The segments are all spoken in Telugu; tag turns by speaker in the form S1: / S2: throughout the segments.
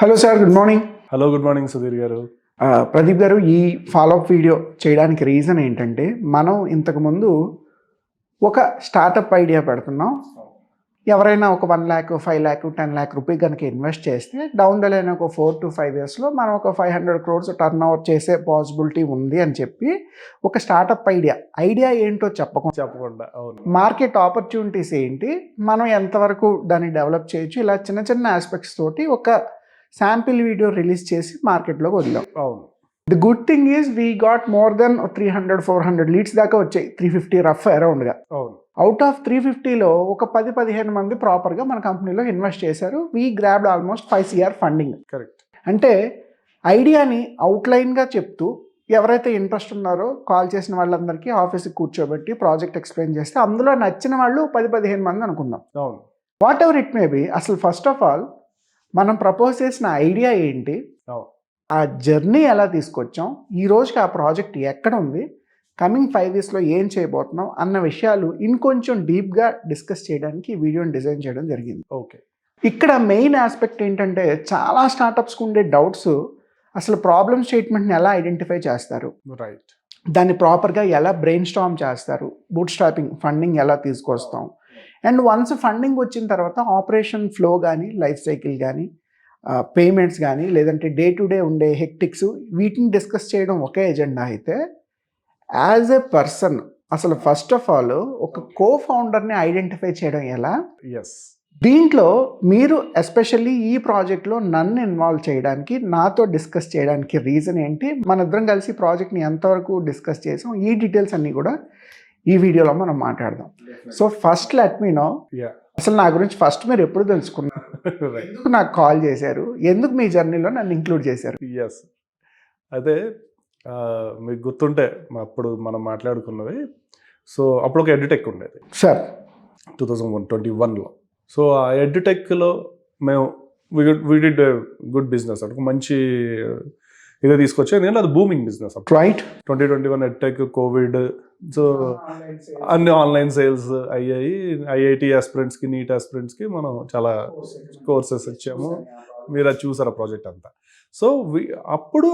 S1: Hello sir, good morning.
S2: Hello, good morning Sudheer గారు.
S1: ప్రదీప్ గారు, ఈ ఫాలోఅప్ వీడియో చేయడానికి రీజన్ ఏంటంటే, మనం ఇంతకుముందు ఒక స్టార్టప్ ఐడియా పెడుతున్నాం. ఎవరైనా ఒక 1,00,000, 5,00,000, 10,00,000 రూపీ కనుక ఇన్వెస్ట్ చేస్తే డౌన్ ద లైన్ ఒక 4 to 5 ఇయర్స్లో మనం ఒక 500 crores టర్న్ ఓవర్ చేసే పాసిబిలిటీ ఉంది అని చెప్పి ఒక స్టార్టప్ ఐడియా ఏంటో
S2: చెప్పకుండా అవును.
S1: మార్కెట్ ఆపర్చునిటీస్ ఏంటి, మనం ఎంతవరకు దాన్ని డెవలప్ చేయొచ్చు, ఇలా చిన్న చిన్న ఆస్పెక్ట్స్ తోటి ఒక శాంపిల్ వీడియో రిలీజ్ చేసి మార్కెట్లోకి వదిలాం.
S2: అవును.
S1: The good thing is we got more than 300-400 leads దాకా వచ్చాయి. 350 రఫ్ అరౌండ్గా.
S2: అవును.
S1: అవుట్ ఆఫ్ 350లో ఒక 10-15 మంది ప్రాపర్గా మన కంపెనీలో ఇన్వెస్ట్ చేశారు. We grabbed almost 5 CR funding.
S2: Correct.
S1: అంటే ఐడియాని అవుట్లైన్గా చెప్తూ ఎవరైతే ఇంట్రెస్ట్ ఉన్నారో కాల్ చేసిన వాళ్ళందరికీ ఆఫీస్కి కూర్చోబెట్టి ప్రాజెక్ట్ ఎక్స్ప్లెయిన్ చేస్తే అందులో నచ్చిన వాళ్ళు 10-15 మంది అనుకుందాం.
S2: అవును.
S1: What ever it may be, అసలు ఫస్ట్ ఆఫ్ ఆల్ మనం ప్రపోజ్ చేసిన ఐడియా ఏంటి, ఆ జర్నీ ఎలా తీసుకొచ్చాం, ఈ రోజుకి ఆ ప్రాజెక్ట్ ఎక్కడ ఉంది, కమింగ్ 5 yearsలో ఏం చేయబోతున్నాం అన్న విషయాలు ఇంకొంచెం డీప్గా డిస్కస్ చేయడానికి ఈ వీడియోని డిజైన్ చేయడం జరిగింది.
S2: ఓకే.
S1: ఇక్కడ మెయిన్ ఆస్పెక్ట్ ఏంటంటే, చాలా స్టార్టప్స్కి ఉండే డౌట్స్, అసలు ప్రాబ్లమ్ స్టేట్మెంట్ని ఎలా ఐడెంటిఫై చేస్తారు,
S2: రైట్,
S1: దాన్ని ప్రాపర్గా ఎలా బ్రెయిన్ స్టార్మ్ చేస్తారు, బూట్ స్ట్రాపింగ్ ఫండింగ్ ఎలా తీసుకొస్తాం, అండ్ వన్స్ ఫండింగ్ వచ్చిన తర్వాత ఆపరేషన్ ఫ్లో కానీ, లైఫ్ సైకిల్ కానీ, పేమెంట్స్ కానీ, లేదంటే డే టు డే ఉండే హెక్టిక్స్, వీటిని డిస్కస్ చేయడం ఒకే ఎజెండా అయితే, యాజ్ ఎ పర్సన్ అసలు ఫస్ట్ ఆఫ్ ఆల్ ఒక కో ఫౌండర్ని ఐడెంటిఫై చేయడం ఎలా,
S2: ఎస్,
S1: దీంట్లో మీరు ఎస్పెషల్లీ ఈ ప్రాజెక్ట్లో నన్ను ఇన్వాల్వ్ చేయడానికి, నాతో డిస్కస్ చేయడానికి రీజన్ ఏంటి, మన ఇద్దరం కలిసి ప్రాజెక్ట్ని ఎంతవరకు డిస్కస్ చేసాం, ఈ డీటెయిల్స్ అన్నీ కూడా ఈ వీడియోలో మనం మాట్లాడదాం. So first let me know, అసలు నా గురించి ఫస్ట్ మీరు ఎప్పుడు తెలుసుకున్నారు, ఎందుకు నాకు కాల్ చేశారు, ఎందుకు మీ జర్నీలో నన్ను ఇంక్లూడ్ చేశారు?
S2: ఎస్, అయితే మీకు గుర్తుంటే అప్పుడు మనం మాట్లాడుకున్నవి. సో అప్పుడు ఒక ఎడ్యుటెక్ ఉండేది
S1: సార్
S2: 2021లో. సో ఆ ఎడ్యుటెక్లో మేము వి డిడ్ గుడ్ బిజినెస్, అంటే మంచి ఇదే తీసుకొచ్చి, ఎందుకంటే అది booming business.
S1: Right.
S2: 2021 edtech, Covid, so అన్ని ఆన్లైన్ సేల్స్ అయ్యాయి. IIT ఆస్పిరెంట్స్కి, నీట్ ఆస్పిరెంట్స్కి మనం చాలా కోర్సెస్ ఇచ్చాము. మీరు అది చూసారు ఆ ప్రాజెక్ట్ అంతా. సో అప్పుడు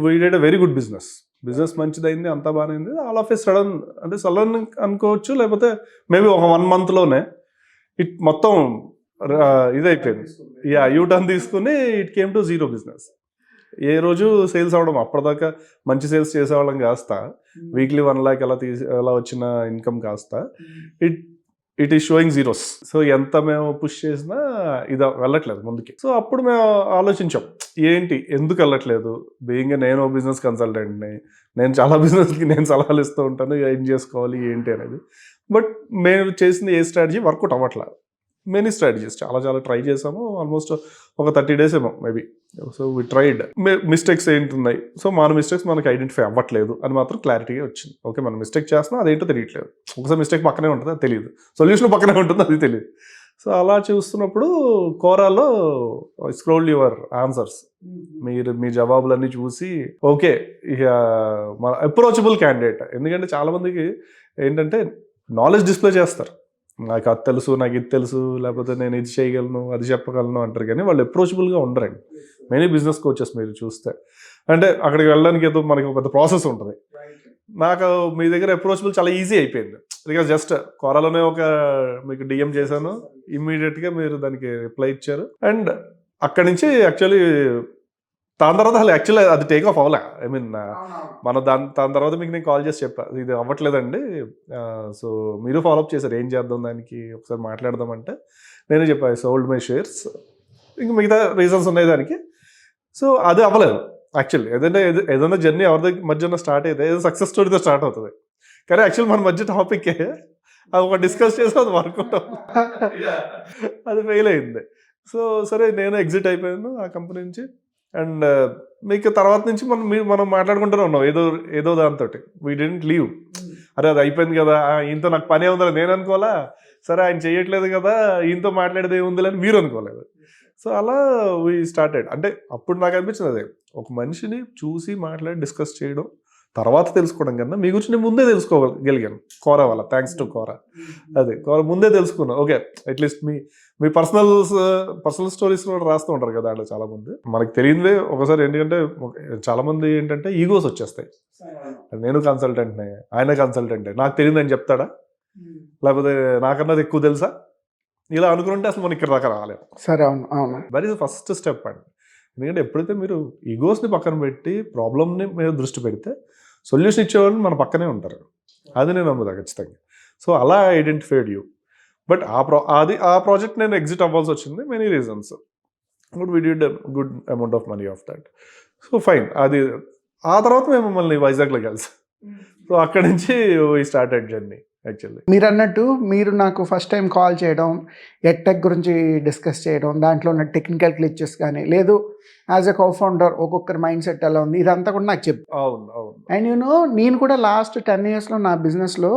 S2: we did a very good business మంచిదైంది, అంతా బాగానే ఉంది. ఆల్ ఆఫ్ ఏ సడన్, అంటే సడన్ అనుకోవచ్చు, లేకపోతే మేబీ ఒక 1 monthలోనే ఇట్ మొత్తం ఇదైపోయింది. యూటర్న్ తీసుకుని it came to zero business. ఏ రోజు సేల్స్ అవడం, అప్పటిదాకా మంచి సేల్స్ చేసేవాళ్ళం కాస్త వీక్లీ 1 lakh ఎలా వచ్చిన ఇన్కమ్ కాస్త it is showing zeros. So ఎంత మేము పుష్ చేసినా ఇది వెళ్ళట్లేదు ముందుకి. సో అప్పుడు మేము ఆలోచించాం, ఏంటి ఎందుకు వెళ్ళట్లేదు. బీయింగ్ నేను బిజినెస్ కన్సల్టెంట్ని, నేను చాలా బిజినెస్కి నేను సలహాలు ఇస్తూ ఉంటాను, ఏం చేసుకోవాలి ఏంటి అనేది. బట్ మేము చేసిన ఏ స్ట్రాటజీ వర్కౌట్ అవ్వట్లేదు. మెనీ స్ట్రాటజీస్ చాలా ట్రై చేసాము. ఆల్మోస్ట్ ఒక 30 days ఏమో maybe. So we tried. Mistakes ఏంటున్నాయి, సో మన మిస్టేక్స్ మనకి ఐడెంటిఫై అవ్వట్లేదు అని మాత్రం క్లారిటీగా వచ్చింది. ఓకే, మనం మిస్టేక్ చేస్తున్నాం, అదేంటో తెలియట్లేదు. ఒకసారి మిస్టేక్ పక్కనే ఉంటుంది, అది తెలియదు. సొల్యూషన్ పక్కనే ఉంటుంది, అది తెలియదు. సో అలా చూస్తున్నప్పుడు కోరాలో స్క్రోల్ యువర్ ఆన్సర్స్, మీరు మీ జవాబులన్నీ చూసి ఓకే, ఇక మన అప్రోచబుల్ క్యాండిడేట్. ఎందుకంటే చాలామందికి ఏంటంటే నాలెడ్జ్ డిస్ప్లే చేస్తారు, నాకు అది తెలుసు, నాకు ఇది తెలుసు, లేకపోతే నేను ఇది చేయగలను, అది చెప్పగలను అంటారు, కానీ వాళ్ళు అప్రోచబుల్గా ఉండరండి. మెనీ బిజినెస్ కోచెస్ మీరు చూస్తే, అంటే అక్కడికి వెళ్ళడానికి ఏదో మనకి ఒక పెద్ద ప్రాసెస్ ఉంటుంది. నాకు మీ దగ్గర అప్రోచబుల్ చాలా ఈజీ అయిపోయింది. బికాజ్ జస్ట్ కోరాలోనే ఒక మీకు DM చేశాను, ఇమ్మీడియట్గా మీరు దానికి రిప్లై ఇచ్చారు. అండ్ అక్కడి నుంచి యాక్చువల్లీ దాని తర్వాత యాక్చువల్లీ అది టేక్ ఆఫ్ అవ్వలే. ఐ మీన్ మన దాని తర్వాత మీకు నేను కాల్ చేసి చెప్పాను, ఇది అవ్వట్లేదండి. సో మీరు ఫాలోఅప్ చేశారు, ఏం చేద్దాం దానికి, ఒకసారి మాట్లాడదామంటే నేనే చెప్పాను, ఐ సోల్డ్ మై షేర్స్. ఇంక మిగతా రీజన్స్ ఉన్నాయి దానికి. సో అది అవ్వలేదు యాక్చువల్లీ. ఏదైనా జర్నీ ఎవరి మధ్యన స్టార్ట్ అయితే ఏదో సక్సెస్ స్టోరీతో స్టార్ట్ అవుతుంది. కానీ యాక్చువల్ మన మధ్య టాపిక్కే అది ఒక డిస్కస్ చేసి అది వర్కౌట్ అది ఫెయిల్ అయింది. సో సరే, నేను ఎగ్జిట్ అయిపోయాను ఆ కంపెనీ నుంచి. అండ్ మీకు తర్వాత నుంచి మనం మాట్లాడుకుంటూనే ఉన్నాం ఏదో దాంతో. We didn't leave. అరే అది అయిపోయింది కదా, ఈయనతో నాకు పని ఉందని నేను అనుకోవాలా, సరే ఆయన చేయట్లేదు కదా, ఈయనతో మాట్లాడేది ఏముంది అని మీరు అనుకోలేదు. సో అలా వీ స్టార్టెడ్. అంటే అప్పుడు నాకు అనిపించింది అదే, ఒక మనిషిని చూసి మాట్లాడి డిస్కస్ చేయడం తర్వాత తెలుసుకోవడం కన్నా మీ గురించి నేను ముందే తెలుసుకోగలిగాను కోరా వల్ల, థ్యాంక్స్ టు కోరా. అదే కోరా ముందే తెలుసుకున్నాను. ఓకే, అట్లీస్ట్ మీ పర్సనల్ స్టోరీస్ కూడా రాస్తూ ఉంటారు కదా దాంట్లో చాలా మంది. మనకు తెలియదే ఒకసారి ఏంటంటే చాలా మంది ఏంటంటే ఈగోస్ వచ్చేస్తాయి. నేను కన్సల్టెంట్నే, ఆయన కన్సల్టెంటే, నాకు తెలియదని చెప్తాడా, లేకపోతే నాకన్నది ఎక్కువ తెలుసా, ఇలా అనుకుంటే అసలు మనం ఇక్కడ దాకా రాలేము.
S1: సరే, అవును అవును.
S2: దట్ ఈస్ ఫస్ట్ స్టెప్ అండి. ఎందుకంటే ఎప్పుడైతే మీరు ఈగోస్ని పక్కన పెట్టి ప్రాబ్లమ్ని మీద దృష్టి పెడితే సొల్యూషన్ ఇచ్చేవాళ్ళు మన పక్కనే ఉంటారు. అది నేను నమ్ముతా ఖచ్చితంగా. సో అలా ఐడెంటిఫైడ్ యూ. బట్ ఆ ప్రాజెక్ట్ నేను ఎగ్జిట్ అవ్వాల్సి వచ్చింది, many reasons. But we did good amount of money of that. So fine. అది ఆ తర్వాత మేము మమ్మల్ని వైజాగ్లో కలిసి, సో అక్కడి నుంచి వీ స్టార్టెడ్ జర్నీ. యాక్చువల్లీ
S1: మీరు అన్నట్టు మీరు నాకు ఫస్ట్ టైం కాల్ చేయడం, ఎడ్టెక్ గురించి డిస్కస్ చేయడం, దాంట్లో ఉన్న టెక్నికల్ గ్లిచెస్ కానీ, లేదు యాజ్ ఎ కో ఫౌండర్ ఒక్కొక్కరి మైండ్ సెట్ ఎలా ఉంది, ఇదంతా కూడా నాకు చెప్పు.
S2: అవును అవును.
S1: అండ్ నేను కూడా లాస్ట్ 10 yearsలో నా బిజినెస్లో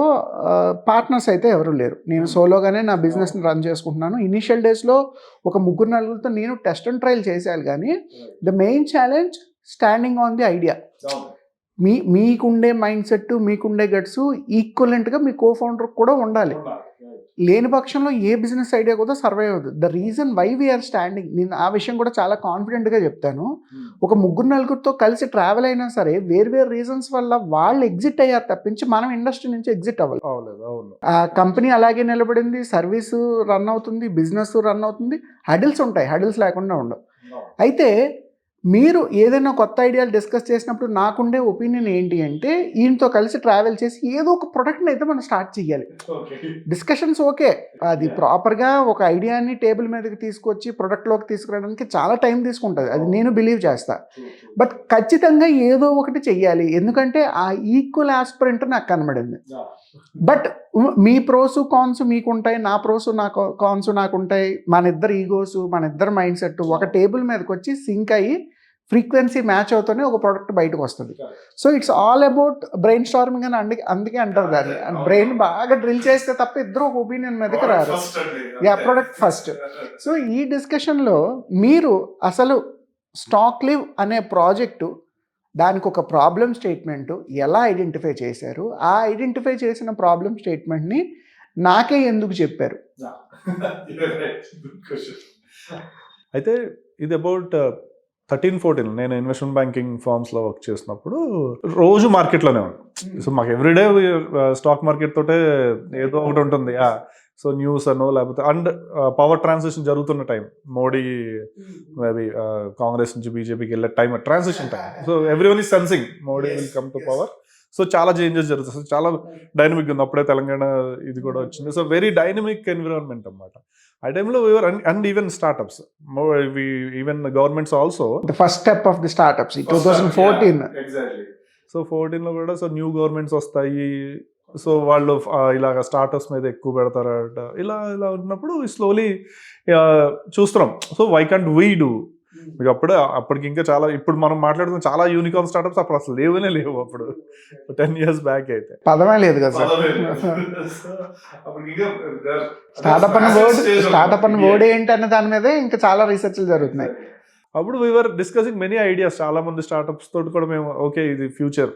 S1: పార్ట్నర్స్ అయితే ఎవరు లేరు. నేను సోలోగానే నా బిజినెస్ని రన్ చేసుకుంటున్నాను. ఇనిషియల్ డేస్లో ఒక 3-4 నేను టెస్ట్ అండ్ ట్రయల్ చేసేయాలి, కానీ the main challenge standing on the idea. మీకుండే మైండ్ సెట్, మీకుండే గట్స్ ఈక్వలెంట్గా మీ కో ఫౌండర్ కూడా ఉండాలి. లేని పక్షంలో ఏ బిజినెస్ ఐడియా కూడా సర్వైవ్ అవుతుంది. The reason why we are standing, నేను ఆ విషయం కూడా చాలా కాన్ఫిడెంట్గా చెప్తాను. ఒక 3-4 కలిసి ట్రావెల్ అయినా సరే వేరు రీజన్స్ వల్ల వాళ్ళు ఎగ్జిట్ అయ్యారు తప్పించి మనం ఇండస్ట్రీ నుంచి ఎగ్జిట్ అవ్వాలి. ఆ కంపెనీ అలాగే నిలబడింది, సర్వీస్ రన్ అవుతుంది, బిజినెస్ రన్ అవుతుంది. హడిల్స్ ఉంటాయి, హడిల్స్ లేకుండా ఉండవు. అయితే మీరు ఏదైనా కొత్త ఐడియాలు డిస్కస్ చేసినప్పుడు నాకుండే ఒపీనియన్ ఏంటి అంటే, ఈయనతో కలిసి ట్రావెల్ చేసి ఏదో ఒక ప్రొడక్ట్ని అయితే మనం స్టార్ట్ చేయాలి. డిస్కషన్స్ ఓకే, అది ప్రాపర్గా ఒక ఐడియాని టేబుల్ మీదకి తీసుకొచ్చి ప్రొడక్ట్లోకి తీసుకురావడానికి చాలా టైం తీసుకుంటుంది, అది నేను బిలీవ్ చేస్తా. బట్ ఖచ్చితంగా ఏదో ఒకటి చెయ్యాలి, ఎందుకంటే ఆ ఈక్వల్ ఆస్పిరెంట్ నాకు కనబడింది. బట్ మీ ప్రోసు కాన్స్ మీకుంటాయి, నా ప్రోసు కాన్స్ నాకుంటాయి. మన ఇద్దరు ఈగోస్, మన ఇద్దరు మైండ్ సెట్ ఒక టేబుల్ మీదకి వచ్చి సింక్ అయ్యి ఫ్రీక్వెన్సీ మ్యాచ్ అవుతూనే ఒక ప్రోడక్ట్ బయటకు వస్తుంది. So it's all about brain storming అని అందుకే అంటారు దాన్ని. బ్రెయిన్ బాగా డ్రిల్ చేస్తే తప్ప ఇద్దరు ఒక ఒపీనియన్ మీదకి రారు. Product first. సో ఈ డిస్కషన్లో మీరు అసలు స్టాక్ లివ్ అనే ప్రాజెక్టు, దానికి ఒక ప్రాబ్లమ్ స్టేట్మెంటు ఎలా ఐడెంటిఫై చేశారు, ఆ ఐడెంటిఫై చేసిన ప్రాబ్లమ్ స్టేట్మెంట్ని నాకే ఎందుకు చెప్పారు?
S2: అయితే ఇది అబౌట్ 13-14 నేను ఇన్వెస్ట్మెంట్ బ్యాంకింగ్ ఫర్మ్స్లో వర్క్ చేసినప్పుడు రోజు మార్కెట్లోనే ఉంది. సో మాకు ఎవ్రీడే స్టాక్ మార్కెట్ తోటే ఏదో ఒకటి ఉంటుంది. సో న్యూస్ అనో లేకపోతే అండ్ పవర్ ట్రాన్సిషన్ జరుగుతున్న టైం, మోడీ మేబీ కాంగ్రెస్ నుంచి బీజేపీకి వెళ్ళే time, transition time. So everyone is sensing Modi will come to power. So చాలా చేంజెస్ జరుగుతాయి. సో చాలా డైనమిక్ ఉంది. అప్పుడే తెలంగాణ ఇది కూడా వచ్చింది. సో వెరీ డైనమిక్ ఎన్విరాన్మెంట్ అన్నమాట ఆ టైంలో. And even startups, even governments also
S1: the first step of the startups 2014.
S2: Exactly. So 14లో కూడా సో న్యూ గవర్నమెంట్స్ వస్తాయి. సో వాళ్ళు ఇలాగ స్టార్టప్స్ మీద ఎక్కువ పెడతారట. ఇలా ఉన్నప్పుడు స్లోలీ చూస్తున్నాం. So why can't we do? మీకు అప్పటికి ఇంకా చాలా, ఇప్పుడు మనం మాట్లాడుతున్న చాలా యూనికార్న్ స్టార్టప్స్ అప్పుడు అసలు లేవు. అప్పుడు 10 years బ్యాక్ అయితే
S1: పదమే లేదు కదా సార్. స్టార్టప్ అన్న వర్డ్ ఏంటి అన్న దాని మీదే ఇంకా చాలా రీసెర్చ్లు జరుగుతున్నాయి.
S2: అప్పుడు వీఆర్ డిస్కసింగ్ మెనీ ఐడియాస్. చాలా మంది స్టార్టప్స్ తోటి కూడా మేము ఓకే ఇది ఫ్యూచర్,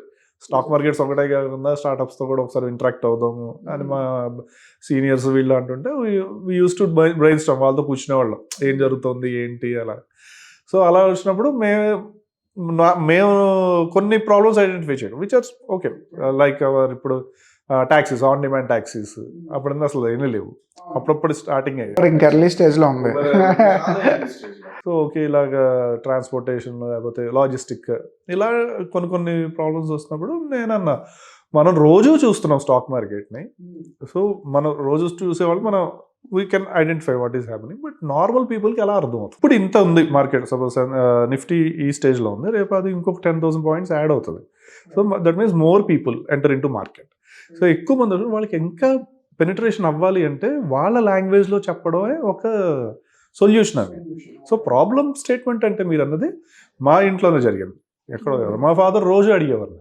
S2: స్టాక్ మార్కెట్స్ ఒకటే కాకుండా స్టార్టప్స్తో కూడా ఒకసారి ఇంటరాక్ట్ అవుదాము అని మా సీనియర్స్ వీళ్ళు అంటుంటే we use to brain Storm, వాళ్ళతో కూర్చునేవాళ్ళం ఏం జరుగుతుంది ఏంటి అలా. సో అలా వచ్చినప్పుడు మేము కొన్ని ప్రాబ్లమ్స్ ఐడెంటిఫై చేయడం విచ్ ఆర్ ఓకే, లైక్ ఇప్పుడు ట్యాక్సీస్, ఆన్ డిమాండ్ ట్యాక్సీస్ అప్పుడన్నా అసలు ఏమీ లేవు. అప్పుడప్పుడు స్టార్టింగ్ అయ్యాయి,
S1: ఇంకా ఎర్లీ స్టేజ్లో ఉంది.
S2: సో ఓకే, ఇలాగా ట్రాన్స్పోర్టేషన్ లేకపోతే లాజిస్టిక్ ఇలా కొన్ని ప్రాబ్లమ్స్ వస్తున్నప్పుడు నేనన్నా మనం రోజు చూస్తున్నాం స్టాక్ మార్కెట్ని. సో మనం రోజు చూసేవాళ్ళు మనం we can identify what is happening. But normal పీపుల్కి ఎలా అర్థమవుతుంది? ఇప్పుడు ఇంత ఉంది మార్కెట్, సపోజ్ నిఫ్టీ ఈ స్టేజ్లో ఉంది, రేపు అది ఇంకొక 10,000 points యాడ్ అవుతుంది. So that means more people enter in to market. So ఎక్కువ మంది వాళ్ళకి ఇంకా పెనిట్రేషన్ అవ్వాలి అంటే వాళ్ళ లాంగ్వేజ్లో చెప్పడమే ఒక సొల్యూషన్ అది. సో ప్రాబ్లమ్ స్టేట్మెంట్ అంటే మీరు అన్నది మా ఇంట్లోనే జరిగింది, ఎక్కడో కదా. మా ఫాదర్ రోజు అడిగేవారు,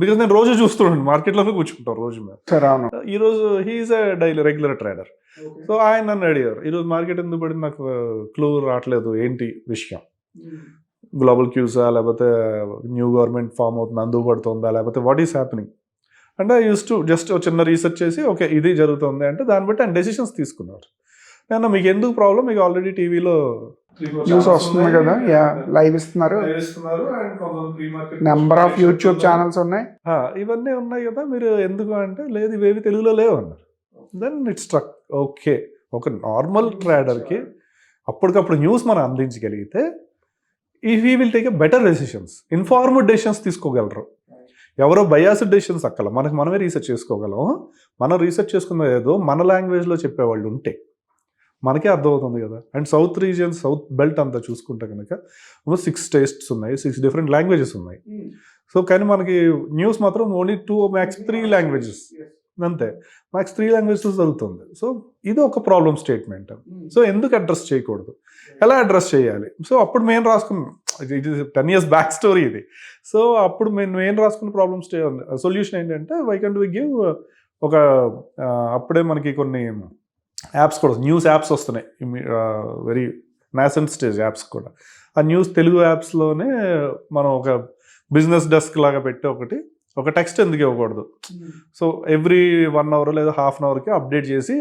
S2: బికాజ్ నేను రోజు చూస్తున్నాను, మార్కెట్లోనే కూర్చుంటాం రోజు మేము. ఈరోజు he's a regular trader. So ఆయన నన్ను అడిగారు, ఈరోజు మార్కెట్ ఎందుకు పడింది, నాకు క్లూ రావట్లేదు, ఏంటి విషయం. గ్లోబల్ క్యూసా, లేకపోతే న్యూ గవర్నమెంట్ ఫామ్ అవుతుంది, అందుపడుతుందా, లేకపోతే వాట్ ఈస్ హ్యాపెనింగ్ అంటే ఐ యూస్ టు జస్ట్ చిన్న రీసెర్చ్ చేసి ఓకే ఇది జరుగుతుంది అంటే దాన్ని బట్టి ఆయన డెసిషన్స్ తీసుకున్నారు. నేను మీకు ఎందుకు ప్రాబ్లం, మీకు ఆల్రెడీ టీవీలో
S1: న్యూస్ వస్తుంది కదా, యా లైవ్ ఇస్తున్నారు, నెంబర్ ఆఫ్ యూట్యూబ్ ఛానల్స్ ఉన్నాయి,
S2: ఇవన్నీ ఉన్నాయి కదా, మీరు ఎందుకు అంటే లేదు ఇవేవి తెలుగులో లేవు అన్నారు. Then it's struck. ఓకే, ఒక నార్మల్ ట్రేడర్కి అప్పటికప్పుడు న్యూస్ మనం అందించగలిగితే ఈ will take a better decisions, informed decisions తీసుకోగలరు. ఎవరో బయాస్డ్ డెసిషన్స్ అక్కల మనమే రీసెర్చ్ చేసుకోగలం. మనం రీసెర్చ్ చేసుకున్నది ఏదో మన లాంగ్వేజ్లో చెప్పేవాళ్ళు ఉంటే మనకే అర్థమవుతుంది కదా. And south region, south belt అంతా చూసుకుంటే కనుక 6 స్టేట్స్ ఉన్నాయి, 6 డిఫరెంట్ లాంగ్వేజెస్ ఉన్నాయి. సో కానీ మనకి న్యూస్ మాత్రం ఓన్లీ 2 మ్యాక్స్ 3 లాంగ్వేజెస్ అంతే, మ్యాక్స్ 3 లాంగ్వేజెస్ జరుగుతుంది. సో ఇది ఒక ప్రాబ్లం స్టేట్మెంట్. సో ఎందుకు అడ్రస్ చేయకూడదు, ఎలా అడ్రస్ చేయాలి? సో అప్పుడు మేము రాసుకున్నాం, ఇది 10 years బ్యాక్ స్టోరీ ఇది. సో అప్పుడు మేము రాసుకున్న ప్రాబ్లమ్ సొల్యూషన్ ఏంటంటే వై కెన్ వి గివ్ ఒక అప్పుడే మనకి కొన్ని యాప్స్ కూడా, న్యూస్ యాప్స్ వస్తున్నాయి, వెరీ నాసెంట్ స్టేజ్ యాప్స్ కూడా. ఆ న్యూస్ తెలుగు యాప్స్లోనే మనం ఒక బిజినెస్ డెస్క్ లాగా పెట్టి ఒక టెక్స్ట్ ఎందుకు ఇవ్వకూడదు? సో ఎవ్రీ 1 hour లేదా ½ hourకి అప్డేట్ చేసి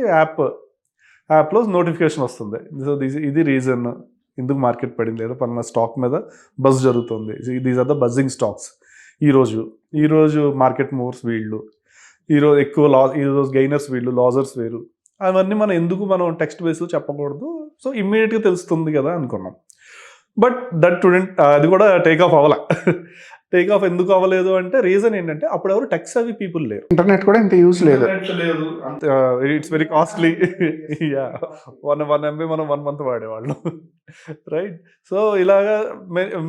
S2: యాప్లో నోటిఫికేషన్ వస్తుంది. సో ఇది రీజన్ ఎందుకు మార్కెట్ పడింది, లేదా పలానా స్టాక్ మీద బజ్ జరుగుతుంది, these are the buzzing stocks. ఈరోజు మార్కెట్ మూవ్స్ వీళ్ళు, ఈరోజు ఎక్కువ ఈరోజు గెయినర్స్ వీళ్ళు, లాజర్స్ వేరు. అవన్నీ మనం టెక్స్ట్ బేస్లో చెప్పకూడదు. సో ఇమ్మీడియట్గా తెలుస్తుంది కదా అనుకున్నాం. బట్ అది కూడా టేక్ ఆఫ్ అవ్వాల. టేక్ ఆఫ్ ఎందుకు అవ్వలేదు అంటే రీజన్ ఏంటంటే అప్పుడు ఎవరు టెక్ సేవీ పీపుల్ లేరు,
S1: ఇంటర్నెట్ కూడా ఇంత యూస్ లేదు,
S2: it's very costly. Yeah 1 MB మనం 1 month వాడేవాళ్ళం, రైట్? సో ఇలాగా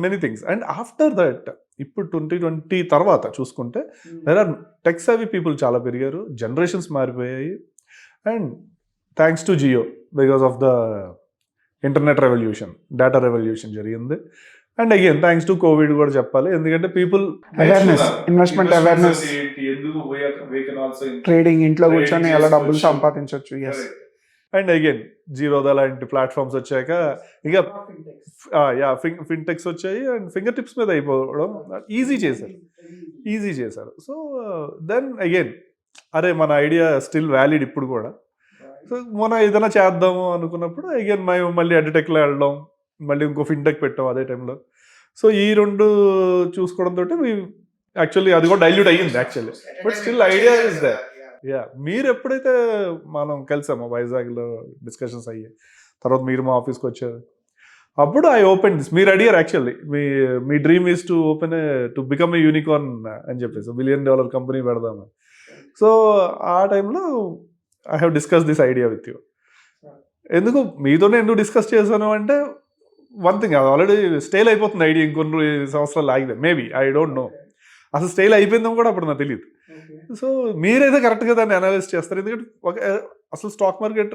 S2: many things. And after that ఇప్పుడు 2020 తర్వాత చూసుకుంటే there are tech savvy people చాలా పెరిగారు, జనరేషన్స్ మారిపోయాయి. And thanks to Jio, because of the internet revolution, data revolution జరిగింది. And again thanks to Covid కూడా చెప్పాలి, ఎందుకంటే people
S1: awareness, investment awareness, trading, ఇంట్లో కూర్చొని ఎలా డబ్బులు సంపాదించవచ్చు. ఎస్.
S2: అండ్ అగైన్ జీరోదా లాంటి ప్లాట్ఫామ్స్ వచ్చాక ఇక ఫిన్టెక్స్ వచ్చాయి అండ్ ఫింగర్ టిప్స్ మీద అయిపోవడం ఈజీ చేశారు. సో దెన్ అగైన్ అరే మన ఐడియా స్టిల్ వ్యాలిడ్ ఇప్పుడు కూడా. సో మనం ఏదైనా చేద్దాము అనుకున్నప్పుడు అగైన్ మేము మళ్ళీ అడ్టెక్లో వెళ్ళడం, మళ్ళీ ఇంకో ఫిన్టెక్ పెట్టాం అదే టైంలో. సో ఈ 2 చూసుకోవడంతో యాక్చువల్లీ అది కూడా డైల్యూట్ అయ్యింది actually, but still idea is there. Yeah, మీరు ఎప్పుడైతే మనం కలిసామో వైజాగ్లో డిస్కషన్స్ అయ్యాయి, తర్వాత మీరు మా ఆఫీస్కి వచ్చారు, అప్పుడు ఐ ఓపెన్ దిస్. మీరు అడిగారు actually me dream is to open to become a unicorn అని చెప్పేసి, $1 billion కంపెనీ పెడదాము. సో ఆ టైంలో I have discuss this idea with you. మీతోనే ఎందుకు డిస్కస్ చేశాను అంటే వన్ థింగ్, అది ఆల్రెడీ స్టేల్ అయిపోతుంది ఐడియా, ఇంకొన్ని సంవత్సరాలు ఆగితే మేబీ, ఐ డోంట్ నో అసలు స్టేల్ అయిపోయిందో కూడా అప్పుడు నాకు తెలియదు. సో మీరైతే కరెక్ట్గా దాన్ని అనలైజ్ చేస్తారు, ఎందుకంటే అసలు స్టాక్ మార్కెట్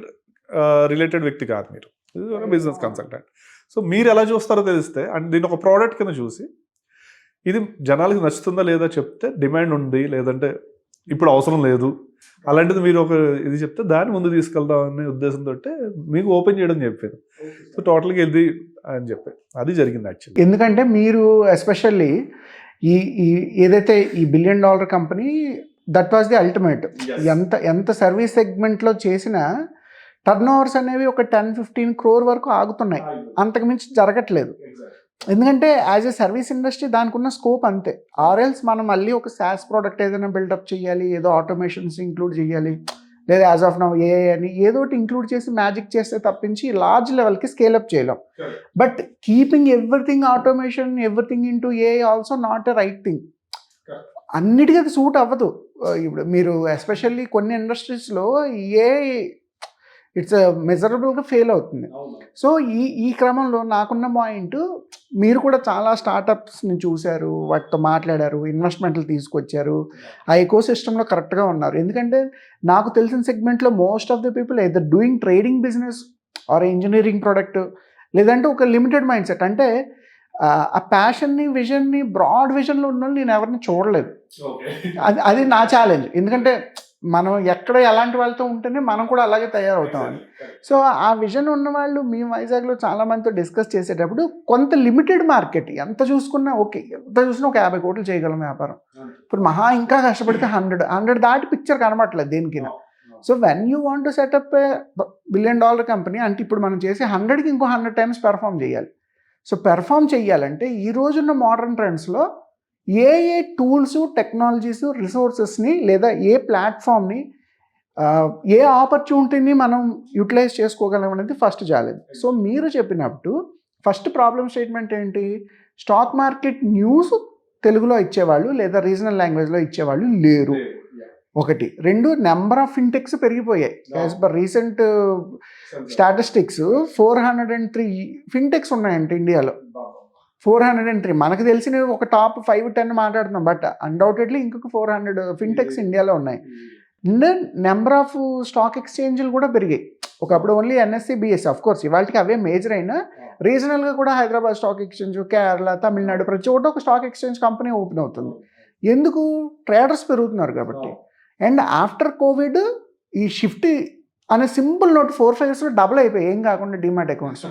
S2: రిలేటెడ్ వ్యక్తి కాదు మీరు, ఇది ఒక బిజినెస్ కన్సల్టెంట్. సో మీరు ఎలా చూస్తారో తెలిస్తే, అండ్ దీన్ని ఒక ప్రోడక్ట్ కింద చూసి ఇది జనాలకి నచ్చుతుందా లేదా చెప్తే, డిమాండ్ ఉంది లేదంటే ఇప్పుడు అవసరం లేదు అలాంటిది మీరు ఒక ఇది చెప్తే దాన్ని ముందు తీసుకెళ్దాం అనే ఉద్దేశంతో మీకు ఓపెన్ చేయడం చెప్పాను. సో టోటల్గా ఇది అని చెప్పారు, అది జరిగింది యాక్చువల్లీ.
S1: ఎందుకంటే మీరు ఎస్పెషల్లీ ఈ ఏదైతే ఈ $1 billion company, that was the ultimate. ఎంత సర్వీస్ సెగ్మెంట్లో చేసినా టర్న్ ఓవర్స్ అనేవి ఒక 10-15 crore వరకు ఆగుతున్నాయి, అంతకుమించి జరగట్లేదు. ఎందుకంటే యాజ్ ఎ సర్వీస్ ఇండస్ట్రీ దానికి ఉన్న స్కోప్ అంతే. ఆర్ఎల్స్ మనం మళ్ళీ ఒక SaaS ప్రోడక్ట్ ఏదైనా బిల్డప్ చేయాలి, ఏదో ఆటోమేషన్స్ ఇంక్లూడ్ చేయాలి, లేదా యాజ్ ఆఫ్ నౌ ఏఐ అని ఏదో ఒకటి ఇంక్లూడ్ చేసి మ్యాజిక్ చేస్తే తప్పించి లార్జ్ లెవెల్కి స్కేలప్ చేయలేం. But keeping everything automation, everything in to AI also not a right thing. అన్నిటికీ అది సూట్ అవ్వదు. ఇప్పుడు మీరు ఎస్పెషల్లీ కొన్ని ఇండస్ట్రీస్లో ఏఐ ఇట్స్ మెజరబుల్గా ఫెయిల్ అవుతుంది. సో ఈ క్రమంలో నాకున్న పాయింట్, మీరు కూడా చాలా స్టార్టప్స్ని చూశారు, వాటితో మాట్లాడారు, ఇన్వెస్ట్మెంట్లు తీసుకొచ్చారు, ఆ ఎకో సిస్టంలో కరెక్ట్గా ఉన్నారు. ఎందుకంటే నాకు తెలిసిన సెగ్మెంట్లో most of the people either doing trading business are engineering product, లేదంటే ఒక లిమిటెడ్ మైండ్ సెట్. అంటే ఆ ప్యాషన్ని, విజన్ని, బ్రాడ్ విజన్లో ఉన్న వాళ్ళు నేను ఎవరిని చూడలేదు. అది నా ఛాలెంజ్. ఎందుకంటే మనం ఎక్కడ ఎలాంటి వాళ్ళతో ఉంటేనే మనం కూడా అలాగే తయారవుతామని. సో ఆ విజన్ ఉన్న వాళ్ళు మీ వైజాగ్లో చాలా మందితో డిస్కస్ చేసేటప్పుడు కొంత లిమిటెడ్ మార్కెట్ ఎంత చూసుకున్నా ఓకే, ఎంత చూసినా ఒక 50 కోట్లు చేయగలం వ్యాపారం. ఇప్పుడు మహా ఇంకా కష్టపడితే 100 దాటి పిక్చర్ కనబడట్లేదు దేనికి. So when you want to setup A $1 billion company అంటే ఇప్పుడు మనం చేసే 100కి ఇంకో 100 టైమ్స్ పెర్ఫామ్ చేయాలి. సో పెర్ఫామ్ చేయాలంటే ఈ రోజున్న మోడర్న్ ట్రెండ్స్లో ఏ టూల్స్, టెక్నాలజీస్, రిసోర్సెస్ని లేదా ఏ ప్లాట్ఫామ్ని, ఏ ఆపర్చునిటీని మనం యూటిలైజ్ చేసుకోగలం అనేది ఫస్ట్ ఛాలెంజ్. సో మీరు చెప్పినప్పుడు ఫస్ట్ ప్రాబ్లమ్ స్టేట్మెంట్ ఏంటి? స్టాక్ మార్కెట్ న్యూస్ తెలుగులో ఇచ్చేవాళ్ళు లేదా రీజనల్ లాంగ్వేజ్లో ఇచ్చేవాళ్ళు లేరు, ఒకటి. 2, నెంబర్ ఆఫ్ ఫిన్టెక్స్ పెరిగిపోయాయి. As per recent statistics 403 fintechs ఉన్నాయంట ఇండియాలో. 403 మనకు తెలిసినవి ఒక టాప్ 5-10 మాట్లాడుతున్నాం, బట్ అన్డౌటెడ్లీ ఇంకొక 400 ఫిన్టెక్స్ ఇండియాలో ఉన్నాయి. అండ్ నెంబర్ ఆఫ్ స్టాక్ ఎక్స్చేంజ్లు కూడా పెరిగాయి. ఒకప్పుడు only NSE, BSE, of course ఇవాళకి అవే మేజర్ అయినా రీజనల్గా కూడా హైదరాబాద్ స్టాక్ ఎక్స్చేంజ్, కేరళ, తమిళనాడు ప్రతి చోట ఒక స్టాక్ ఎక్స్చేంజ్ కంపెనీ ఓపెన్ అవుతుంది. ఎందుకు? ట్రేడర్స్ పెరుగుతున్నారు కాబట్టి. అండ్ ఆఫ్టర్ కోవిడ్ ఈ షిఫ్ట్ అనే సింపుల్ నోట్ 4-5 yearsలో డబుల్ అయిపోయి ఏం కాకుండా డిమాట్ అకౌంట్స్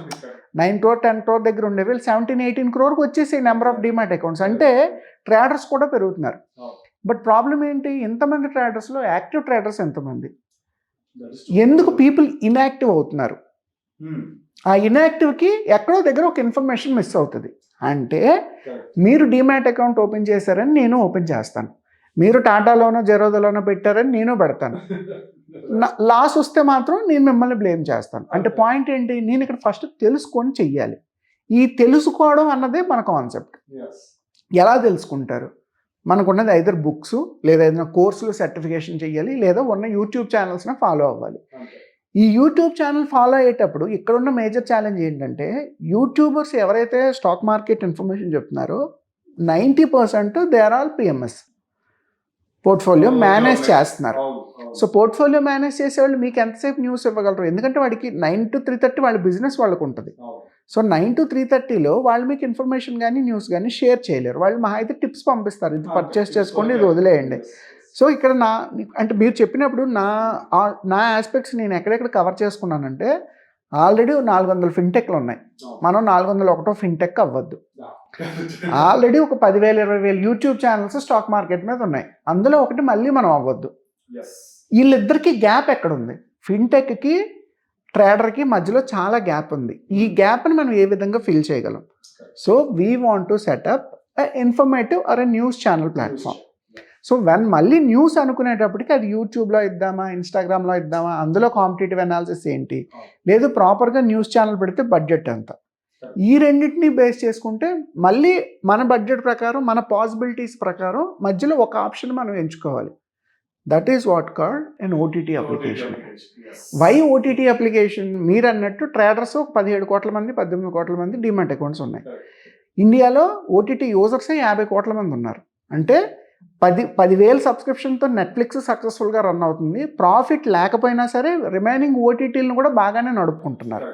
S1: 9 crore 10 crore దగ్గర ఉండేవి 17-18 crore వచ్చేసి నెంబర్ ఆఫ్ డిమాట్ అకౌంట్స్. అంటే ట్రేడర్స్ కూడా పెరుగుతున్నారు. బట్ ప్రాబ్లం ఏంటి? ఇంతమంది ట్రేడర్స్లో యాక్టివ్ ట్రేడర్స్ ఎంతమంది? ఎందుకు పీపుల్ ఇన్యాక్టివ్ అవుతున్నారు? ఆ ఇన్యాక్టివ్కి ఎక్కడో దగ్గర ఒక ఇన్ఫర్మేషన్ మిస్ అవుతుంది. అంటే మీరు డిమాట్ అకౌంట్ ఓపెన్ చేశారని నేను ఓపెన్ చేస్తాను, మీరు టాటాలోనో జెరోదాలోనో పెట్టారని నేను పెడతాను, లాస్ వస్తే మాత్రం నేను మిమ్మల్ని బ్లేమ్ చేస్తాను. అంటే పాయింట్ ఏంటి? నేను ఇక్కడ ఫస్ట్ తెలుసుకొని చెయ్యాలి. ఈ తెలుసుకోవడం అన్నదే మన కాన్సెప్ట్. ఎలా తెలుసుకుంటారు? మనకున్నది ఐదర్ బుక్స్ లేదా ఏదైనా కోర్సులు సర్టిఫికేషన్ చేయాలి, లేదా ఉన్న యూట్యూబ్ ఛానల్స్ని ఫాలో అవ్వాలి. ఈ యూట్యూబ్ ఛానల్ ఫాలో అయ్యేటప్పుడు ఇక్కడున్న మేజర్ ఛాలెంజ్ ఏంటంటే యూట్యూబర్స్ ఎవరైతే స్టాక్ మార్కెట్ ఇన్ఫర్మేషన్ చెప్తున్నారో 90% they are all PMS, portfolio manage చేస్తున్నారు. సో పోర్ట్ఫోలియో మేనేజ్ చేసేవాళ్ళు మీకు ఎంతసేపు న్యూస్ ఇవ్వగలరు? ఎందుకంటే వాడికి 9 to 3:30 వాళ్ళ బిజినెస్ వాళ్ళకు ఉంటుంది. సో 9 to 3:30లో వాళ్ళు మీకు ఇన్ఫర్మేషన్ కానీ న్యూస్ కానీ షేర్ చేయలేరు. వాళ్ళు మహా అయితే టిప్స్ పంపిస్తారు, ఇది పర్చేస్ చేసుకోండి, ఇది వదిలేయండి. సో ఇక్కడ అంటే మీరు చెప్పినప్పుడు నా ఆస్పెక్ట్స్ నేను ఎక్కడెక్కడ కవర్ చేసుకున్నానంటే ఆల్రెడీ 400 ఫిన్టెక్లు ఉన్నాయి, మనం 401 ఫిన్టెక్ అవ్వద్దు. ఆల్రెడీ ఒక 10,000-20,000 యూట్యూబ్ ఛానల్స్ స్టాక్ మార్కెట్ మీద ఉన్నాయి, అందులో ఒకటి మళ్ళీ మనం అవ్వద్దు. వీళ్ళిద్దరికి గ్యాప్ ఎక్కడ ఉంది? ఫిన్టెక్కి ట్రేడర్కి మధ్యలో చాలా గ్యాప్ ఉంది. ఈ గ్యాప్ని మనం ఏ విధంగా ఫిల్ చేయగలం? So we want to set up informative or a news channel platform. So మళ్ళీ న్యూస్ అనుకునేటప్పటికి అది యూట్యూబ్లో ఇద్దామా, ఇన్స్టాగ్రామ్లో ఇద్దామా, అందులో కాంపిటేటివ్ అనాలిసిస్ ఏంటి, లేదు ప్రాపర్గా న్యూస్ ఛానల్ పెడితే బడ్జెట్ ఎంత, ఈ రెండింటిని బేస్ చేసుకుంటే మళ్ళీ మన బడ్జెట్ ప్రకారం, మన పాసిబిలిటీస్ ప్రకారం మధ్యలో ఒక ఆప్షన్ మనం ఎంచుకోవాలి. That is what called an OTT application. Why OTT application? మీరు అన్నట్టు ట్రేడర్స్ 17 కోట్ల మంది, 18 కోట్ల మంది డిమాట్ అకౌంట్స్ ఉన్నాయి. ఇండియాలో OTT యూజర్సే 50 కోట్ల మంది ఉన్నారు. అంటే 10,000 సబ్స్క్రిప్షన్తో నెట్ఫ్లిక్స్ సక్సెస్ఫుల్గా రన్ అవుతుంది. ప్రాఫిట్ లేకపోయినా సరే రిమైనింగ్ OTTలను కూడా బాగానే నడుపుకుంటున్నారు.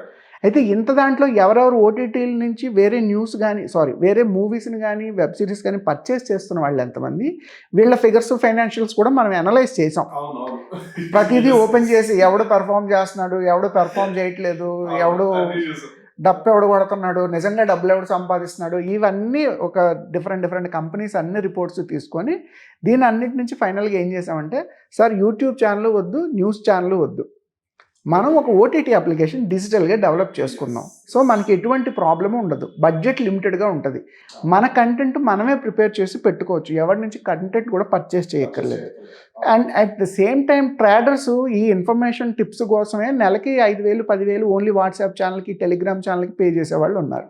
S1: అయితే ఇంత దాంట్లో ఎవరెవరు OTTల నుంచి వేరే న్యూస్ కానీ వేరే మూవీస్ని కానీ వెబ్ సిరీస్ కానీ పర్చేస్ చేస్తున్న వాళ్ళు ఎంతమంది, వీళ్ళ ఫిగర్స్, ఫైనాన్షియల్స్ కూడా మనం అనలైజ్ చేసాం. ప్రతిదీ ఓపెన్ చేసి ఎవడు పెర్ఫామ్ చేస్తున్నాడు, ఎవడు పెర్ఫామ్ చేయట్లేదు, ఎవడు డబ్బు ఎవడు కొడుతున్నాడు, నిజంగా డబ్బులు ఎవడు సంపాదిస్తున్నాడు, ఇవన్నీ ఒక డిఫరెంట్ కంపెనీస్ అన్ని రిపోర్ట్స్ తీసుకొని దీని అన్నిటి నుంచి ఫైనల్గా ఏం చేసామంటే, సార్ యూట్యూబ్ ఛానల్ వద్దు, న్యూస్ ఛానల్ వద్దు, మనం ఒక OTT అప్లికేషన్ డిజిటల్గా డెవలప్ చేసుకుందాం. సో మనకి ఎటువంటి ప్రాబ్లము ఉండదు, బడ్జెట్ లిమిటెడ్గా ఉంటుంది, మన కంటెంట్ మనమే ప్రిపేర్ చేసి పెట్టుకోవచ్చు, ఎవరి నుంచి కంటెంట్ కూడా పర్చేస్ చేయక్కర్లేదు. And at the same time traders ఈ ఇన్ఫర్మేషన్ టిప్స్ కోసమే నెలకి 5,000, 10,000 ఓన్లీ వాట్సాప్ ఛానల్కి, టెలిగ్రామ్ ఛానల్కి పే చేసేవాళ్ళు ఉన్నారు.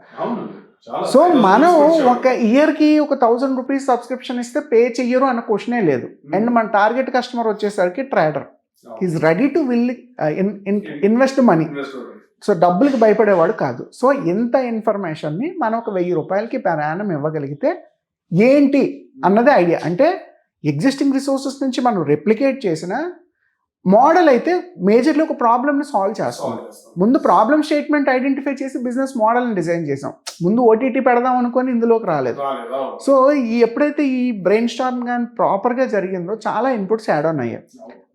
S1: సో మనం ఒక ఇయర్కి ఒక 1,000 రూపీస్ సబ్స్క్రిప్షన్ ఇస్తే పే చెయ్యరు అన్న క్వశ్చనే లేదు. అండ్ మన టార్గెట్ కస్టమర్ వచ్చేసరికి trader is ready to invest money. So డబ్బులకి భయపడేవాడు కాదు. సో ఇంత ఇన్ఫర్మేషన్ని మనం ఒక 1,000 రూపాయలకి పెర్ యానం ఇవ్వగలిగితే ఏంటి అన్నదే ఐడియా. అంటే ఎగ్జిస్టింగ్ రిసోర్సెస్ నుంచి మనం రెప్లికేట్ చేసిన మోడల్ అయితే మేజర్లీ ఒక ప్రాబ్లమ్ని సాల్వ్ చేస్తాం. ముందు ప్రాబ్లమ్ స్టేట్మెంట్ ఐడెంటిఫై చేసి బిజినెస్ మోడల్ని డిజైన్ చేసాం. ముందు ఓటీటీ పెడదాం అనుకొని ఇందులోకి రాలేదు. సో ఎప్పుడైతే ఈ బ్రెయిన్ స్టార్మ్ కానీ ప్రాపర్గా జరిగిందో చాలా ఇన్పుట్స్ యాడ్ ఆన్ అయ్యాయి.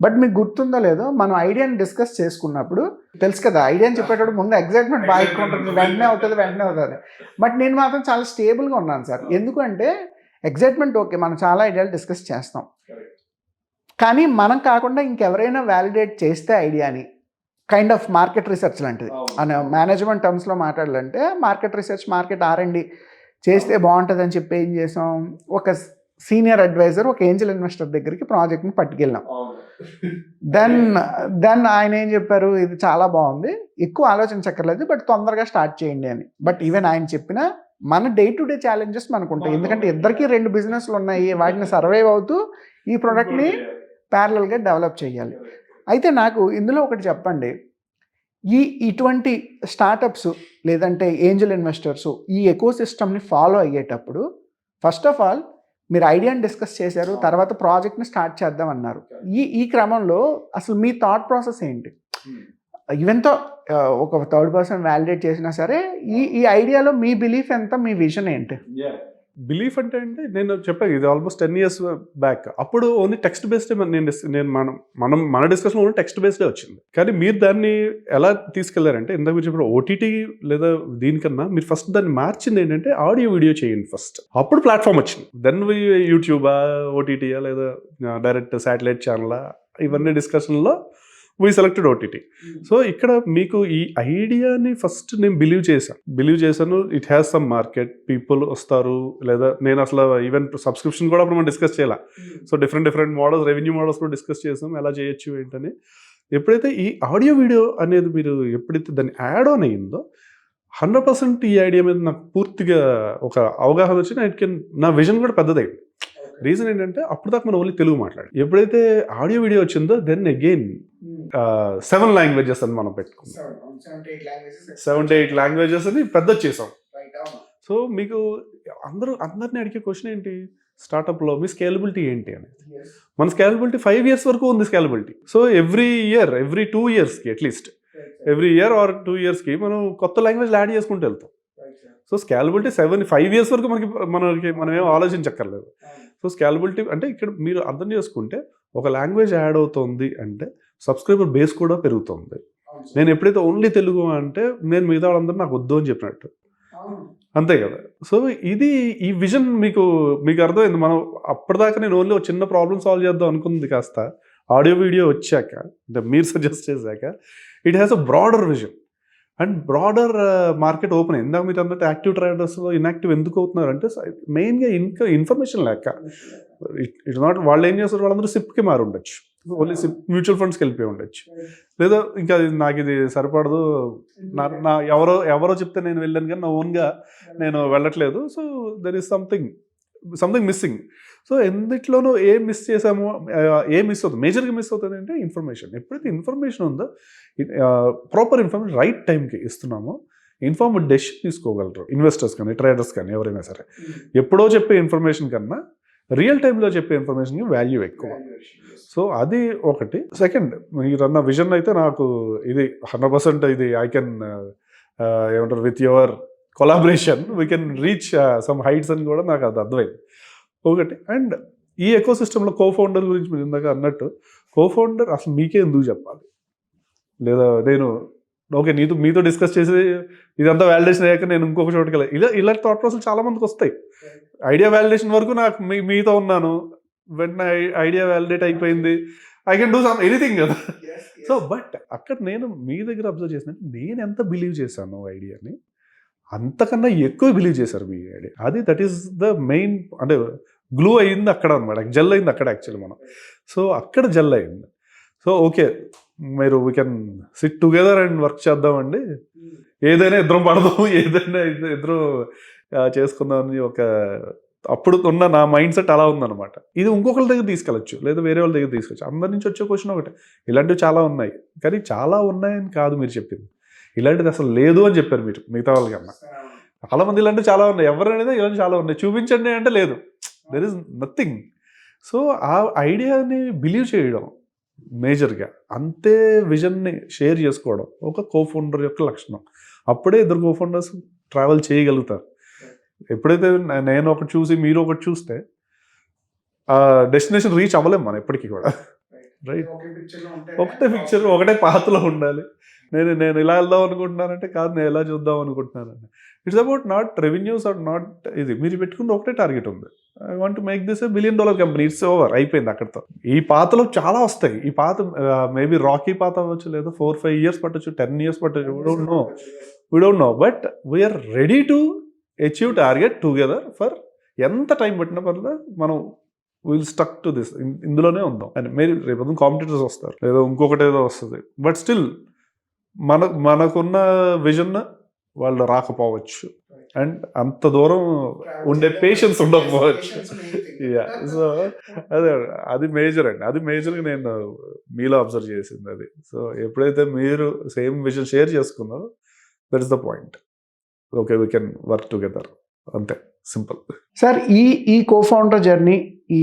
S1: బట్ మీకు గుర్తుందో లేదో మనం ఐడియాని డిస్కస్ చేసుకున్నప్పుడు తెలుసు కదా, ఐడియాని చెప్పేటప్పుడు ముందు ఎగ్జైట్మెంట్ బాగా ఎక్కువ ఉంటుంది, వెంటనే అవుతుంది. బట్ నేను మాత్రం చాలా స్టేబుల్గా ఉన్నాను సార్. ఎందుకంటే ఎగ్జైట్మెంట్ ఓకే, మనం చాలా ఐడియాలు డిస్కస్ చేస్తాం, కానీ మనం కాకుండా ఇంకెవరైనా వ్యాలిడేట్ చేస్తే ఐడియాని కైండ్ ఆఫ్ మార్కెట్ రీసెర్చ్ లాంటిది అని మేనేజ్మెంట్ టర్మ్స్లో మాట్లాడాలంటే మార్కెట్ రీసెర్చ్, మార్కెట్ R&D చేస్తే బాగుంటుంది అని చెప్పి ఏం చేసాం, ఒక సీనియర్ అడ్వైజర్ ఒక ఏంజల్ ఇన్వెస్టర్ దగ్గరికి ప్రాజెక్ట్ని పట్టుకెళ్ళాం. దెన్ ఆయన ఏం చెప్పారు, ఇది చాలా బాగుంది, ఎక్కువ ఆలోచించక్కర్లేదు, బట్ తొందరగా స్టార్ట్ చేయండి అని. బట్ ఈవెన్ ఆయన చెప్పిన మన డే టు డే ఛాలెంజెస్ మనకు ఉంటాయి, ఎందుకంటే ఇద్దరికి 2 బిజినెస్లు ఉన్నాయి, వాటిని సర్వైవ్ అవుతూ ఈ ప్రోడక్ట్ని ప్యారలల్గా డెవలప్ చేయాలి. అయితే నాకు ఇందులో ఒకటి చెప్పండి, ఇటువంటి స్టార్టప్స్ లేదంటే ఏంజల్ ఇన్వెస్టర్స్ ఈ ఎకో సిస్టమ్ని ఫాలో అయ్యేటప్పుడు ఫస్ట్ ఆఫ్ ఆల్ మీరు ఐడియాని డిస్కస్ చేశారు, తర్వాత ప్రాజెక్ట్ని స్టార్ట్ చేద్దాం అన్నారు. ఈ క్రమంలో అసలు మీ థాట్ ప్రాసెస్ ఏంటి? ఈవెన్తో ఒక థర్డ్ పర్సన్ వ్యాలిడేట్ చేసినా సరే ఈ ఐడియాలో మీ బిలీఫ్ ఎంత, మీ విజన్ ఏంటి?
S2: బిలీఫ్ అంటే నేను చెప్పాను, ఇది ఆల్మోస్ట్ 10 years బ్యాక్. అప్పుడు ఓన్లీ టెక్స్ట్ బేస్డ్ మన డిస్కషన్ ఓన్లీ టెక్స్ట్ బేస్డే వచ్చింది. కానీ మీరు దాన్ని ఎలా తీసుకెళ్లారంటే, ఇందాక మీరు చెప్పిన ఓటీటీ లేదా దీనికన్నా మీరు ఫస్ట్ దాన్ని మార్చింది ఏంటంటే ఆడియో వీడియో చేయండి ఫస్ట్, అప్పుడు ప్లాట్ఫామ్ వచ్చింది. దెన్ యూట్యూబా, ఓటీటీయా లేదా డైరెక్ట్ శాటిలైట్ ఛానలా, ఇవన్నీ డిస్కషన్లో వీ సెలెక్టెడ్ ఓటీటీ. సో ఇక్కడ మీకు ఈ ఐడియాని ఫస్ట్ నేను బిలీవ్ చేశాను, it has some market, people వస్తారు. లేదా నేను అసలు ఈవెన్ సబ్స్క్రిప్షన్ కూడా అప్పుడు మనం డిస్కస్ చేయాలి. So different models, revenue models కూడా డిస్కస్ చేసాం, ఎలా చేయొచ్చు ఏంటని. ఎప్పుడైతే ఈ ఆడియో వీడియో అనేది మీరు ఎప్పుడైతే దాన్ని యాడ్ ఆన్ అయ్యిందో 100% ఈ ఐడియా మీద నాకు పూర్తిగా ఒక అవగాహన వచ్చి నా విజన్ కూడా పెద్దదైంది. రీజన్ ఏంటంటే అప్పుడు దాకా మనం ఓన్లీ తెలుగు మాట్లాడి, ఎప్పుడైతే ఆడియో వీడియో వచ్చిందో దెన్ అగైన్ 7 languages అని మనం పెట్టుకున్నాం. 7-8 languages అని పెద్ద చేసాం. సో మీకు అందరినీ అడిగే క్వశ్చన్ ఏంటి, స్టార్టప్లో మీ స్కేలబిలిటీ ఏంటి అనేది. మన స్కేలబిలిటీ 5 years వరకు ఉంది స్కేలబిలిటీ. సో ఎవ్రీ 2 yearsకి అట్లీస్ట్ ఎవ్రీ ఇయర్ ఆర్ 2 yearsకి మనం కొత్త లాంగ్వేజ్ యాడ్ చేసుకుంటూ వెళ్తాం. సో స్కేలబిలిటీ 5 years వరకు మనం ఏం ఆలోచించక్కర్లేదు. సో స్కేలబిలిటీ అంటే ఇక్కడ మీరు అర్థం చేసుకుంటే ఒక లాంగ్వేజ్ యాడ్ అవుతుంది అంటే సబ్స్క్రైబర్ బేస్ కూడా పెరుగుతుంది. నేను ఎప్పుడైతే ఓన్లీ తెలుగు అంటే నేను మిగతా వాళ్ళందరూ నాకు వద్దు అని చెప్పినట్టు, అంతే కదా. సో ఈ విజన్ మీకు అర్థమైంది. మనం అప్పటిదాకా నేను ఓన్లీ ఒక చిన్న ప్రాబ్లమ్ సాల్వ్ చేద్దాం అనుకుంది కాస్త ఆడియో వీడియో వచ్చాక, అంటే మీరు సజెస్ట్ చేశాక it has a broader vision and broader market open. ఇందాక మీరు అన్నట్టు యాక్టివ్ ట్రేడర్స్లో ఇన్యాక్టివ్ ఎందుకు అవుతున్నారు అంటే మెయిన్గా ఇన్ఫర్మేషన్ లేక. ఇట్ నాట్ వాళ్ళు ఏం చేస్తారు, వాళ్ళందరూ సిప్కి మారి ఉండొచ్చు, ఓన్లీ సిప్ మ్యూచువల్ ఫండ్స్కి వెళ్ళిపోయి ఉండొచ్చు, లేదా ఇంకా నాకు ఇది సరిపడదు, నా ఎవరో చెప్తే నేను వెళ్ళాను కానీ నా ఓన్గా నేను వెళ్ళట్లేదు. So there is something missing. So ఎందుట్లోనూ ఏం మిస్ చేసామో, ఏం మిస్ అవుతుంది, మేజర్గా మిస్ అవుతుంది అంటే ఇన్ఫర్మేషన్. ఎప్పుడైతే ఇన్ఫర్మేషన్ ఉందో, ప్రాపర్ ఇన్ఫర్మేషన్ రైట్ టైంకి ఇస్తున్నామో ఇన్ఫార్మ్డ్ డెసిషన్ తీసుకోగలరు ఇన్వెస్టర్స్ కానీ ట్రేడర్స్ కానీ ఎవరైనా సరే. ఎప్పుడో చెప్పే ఇన్ఫర్మేషన్ కన్నా రియల్ టైంలో చెప్పే ఇన్ఫర్మేషన్కి వాల్యూ ఎక్కువ. సో అది ఒకటి. సెకండ్, మీరన్న విజన్ అయితే నాకు ఇది 100% ఇది ఐ కెన్ ఏమంటారు, with your collaboration we can reach some heights అని కూడా నాకు అది అర్థమైంది ఒకటి. అండ్ ఈ ఎకో సిస్టంలో కోఫౌండర్ గురించి మీరు ఇందాక అన్నట్టు, కోఫౌండర్ అసలు మీకే ఎందుకు చెప్పాలి, లేదా నేను ఓకే మీతో డిస్కస్ చేసి ఇదంతా వ్యాలిడేషన్ అయ్యాక నేను ఇంకొక చోటుకి వెళ్ళాలి, ఇలాంటి థాట్ ప్రాసెస్ చాలా మందికి వస్తాయి. ఐడియా వ్యాలిడేషన్ వరకు నాకు మీతో ఉన్నాను, వెంటనే ఐడియా వ్యాలిడేట్ అయిపోయింది, I can do some anything కదా. సో బట్ అక్కడ నేను మీ దగ్గర అబ్జర్వ్ చేసినట్టు నేను ఎంత బిలీవ్ చేశాను ఐడియాని, అంతకన్నా ఎక్కువ బిలీవ్ చేశారు మీ ఐడియా. దట్ ఈస్ ద మెయిన్, అంటే గ్లూ అయింది అక్కడ అనమాట, జెల్ అయింది అక్కడ యాక్చువల్లీ మనం. సో అక్కడ జెల్ అయింది. సో ఓకే, మీరు we can SIT together and work చేద్దామండి, ఏదైనా ఇద్దరం పడదాం, ఏదైనా ఇద్దరు చేసుకుందామని ఒక అప్పుడు ఉన్న నా మైండ్ సెట్ అలా ఉందన్నమాట. ఇది ఇంకొకరి దగ్గర తీసుకెళ్ళచ్చు, లేదా వేరే వాళ్ళ దగ్గర తీసుకొచ్చు. అందరి నుంచి వచ్చే క్వశ్చన్ ఒకటే, ఇలాంటివి చాలా ఉన్నాయి, కానీ చాలా ఉన్నాయని కాదు మీరు చెప్పింది, ఇలాంటిది అసలు లేదు అని చెప్పారు మీరు మిగతా వాళ్ళకన్నా. చాలా మంది ఇలాంటివి చాలా ఉన్నాయి, ఎవరైనా ఇలాంటి చాలా ఉన్నాయి, చూపించండి అంటే లేదు, దెర్ ఇస్ నథింగ్. సో ఆ ఐడియాని బిలీవ్ చేయడం, మేజర్గా అంతే విజన్ని షేర్ చేసుకోవడం ఒక కోఫౌండర్ యొక్క లక్షణం. అప్పుడే ఇద్దరు కోఫౌండర్స్ ట్రావెల్ చేయగలుగుతారు. ఎప్పుడైతే నేను ఒకటి చూసి మీరు ఒకటి చూస్తే డెస్టినేషన్ రీచ్ అవ్వలేము మనం ఎప్పటికీ కూడా, రైట్? ఒకటే పిక్చర్ ఒకటే పాత్రలో ఉండాలి. నేను ఇలా వెళ్దాం అనుకుంటున్నానంటే కాదు, నేను ఎలా చూద్దాం అనుకుంటున్నానండి. It's about not revenues or not ఇది. మీరు పెట్టుకున్న ఒకటే టార్గెట్ ఉంది, I want make this $1 billion company. It's over, అయిపోయింది అక్కడితో. ఈ పాతలో చాలా వస్తాయి. ఈ పాత మేబీ రాకీ పాత అవ్వచ్చు, లేదా 4-5 years పట్టచ్చు, 10 years పట్టచ్చు, we don't know, but we are ready to achieve target together for ఎంత టైం పట్టినా పర్లేదు, మనం విల్ స్టక్ టు దిస్, ఇందులోనే ఉందాం. అండ్ మీరు రేపు కాంపిటీటర్స్ వస్తారు, లేదా ఇంకొకటి ఏదో వస్తుంది, బట్ స్టిల్ మనకున్న విజన్ వాళ్ళు రాకపోవచ్చు, అండ్ అంత దూరం ఉండే పేషెన్స్ ఉండకపోవచ్చు. సో అది మేజర్ అండి, అది మేజర్గా నేను మీలో అబ్జర్వ్ చేసింది అది. సో ఎప్పుడైతే మీరు సేమ్ విజన్ షేర్ చేసుకున్నారో, that is the point. Okay, we can work together, అంతే, సింపుల్.
S1: సార్, ఈ కోఫౌండర్ జర్నీ, ఈ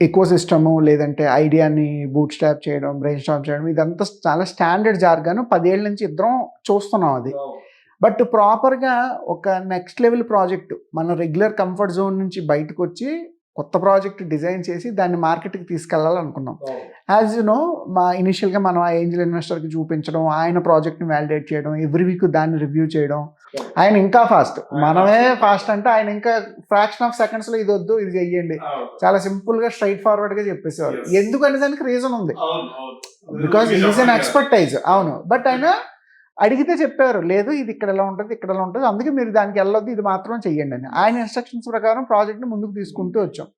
S1: ఎకో సిస్టము, లేదంటే ఐడియాని బూట్ స్టాప్ చేయడం, బ్రెయిన్ స్టాప్ చేయడం, ఇదంతా చాలా స్టాండర్డ్ జార్గాను 10 ఏళ్ళ నుంచి ఇద్దరం చూస్తున్నాం అది. బట్ ప్రాపర్గా ఒక నెక్స్ట్ లెవెల్ ప్రాజెక్ట్, మన రెగ్యులర్ కంఫర్ట్ జోన్ నుంచి బయటకు వచ్చి కొత్త ప్రాజెక్ట్ డిజైన్ చేసి దాన్ని మార్కెట్కి తీసుకెళ్లాలనుకున్నాం. యాజ్ యు నో, మా ఇనిషియల్గా మనం ఆ ఏంజల్ ఇన్వెస్టర్కి చూపించడం, ఆయన ప్రాజెక్ట్ని వ్యాలిడేట్ చేయడం, ఎవ్రీ వీక్ దాన్ని రివ్యూ చేయడం. ఆయన ఇంకా ఫాస్ట్, మనమే ఫాస్ట్ అంటే ఆయన ఇంకా ఫ్రాక్షన్ ఆఫ్ సెకండ్స్లో ఇది వద్దు, ఇది చెయ్యండి, చాలా సింపుల్గా స్ట్రైట్ ఫార్వర్డ్గా చెప్పేసేవారు. ఎందుకంటే దానికి రీజన్ ఉంది, బికాజ్ ఈజ్ అన్ ఎక్స్పర్టైజ్. అవును, బట్ ఆయన అడిగితే చెప్పారు, లేదు ఇది ఇక్కడ ఎలా ఉంటుంది, ఇక్కడ ఎలా ఉంటుంది, అందుకే మీరు దానికి వెళ్ళొద్దు, ఇది మాత్రం చెయ్యండి అని. ఆయన ఇన్స్ట్రక్షన్స్ ప్రకారం ప్రాజెక్ట్ని ముందుకు తీసుకుంటూ వచ్చాం.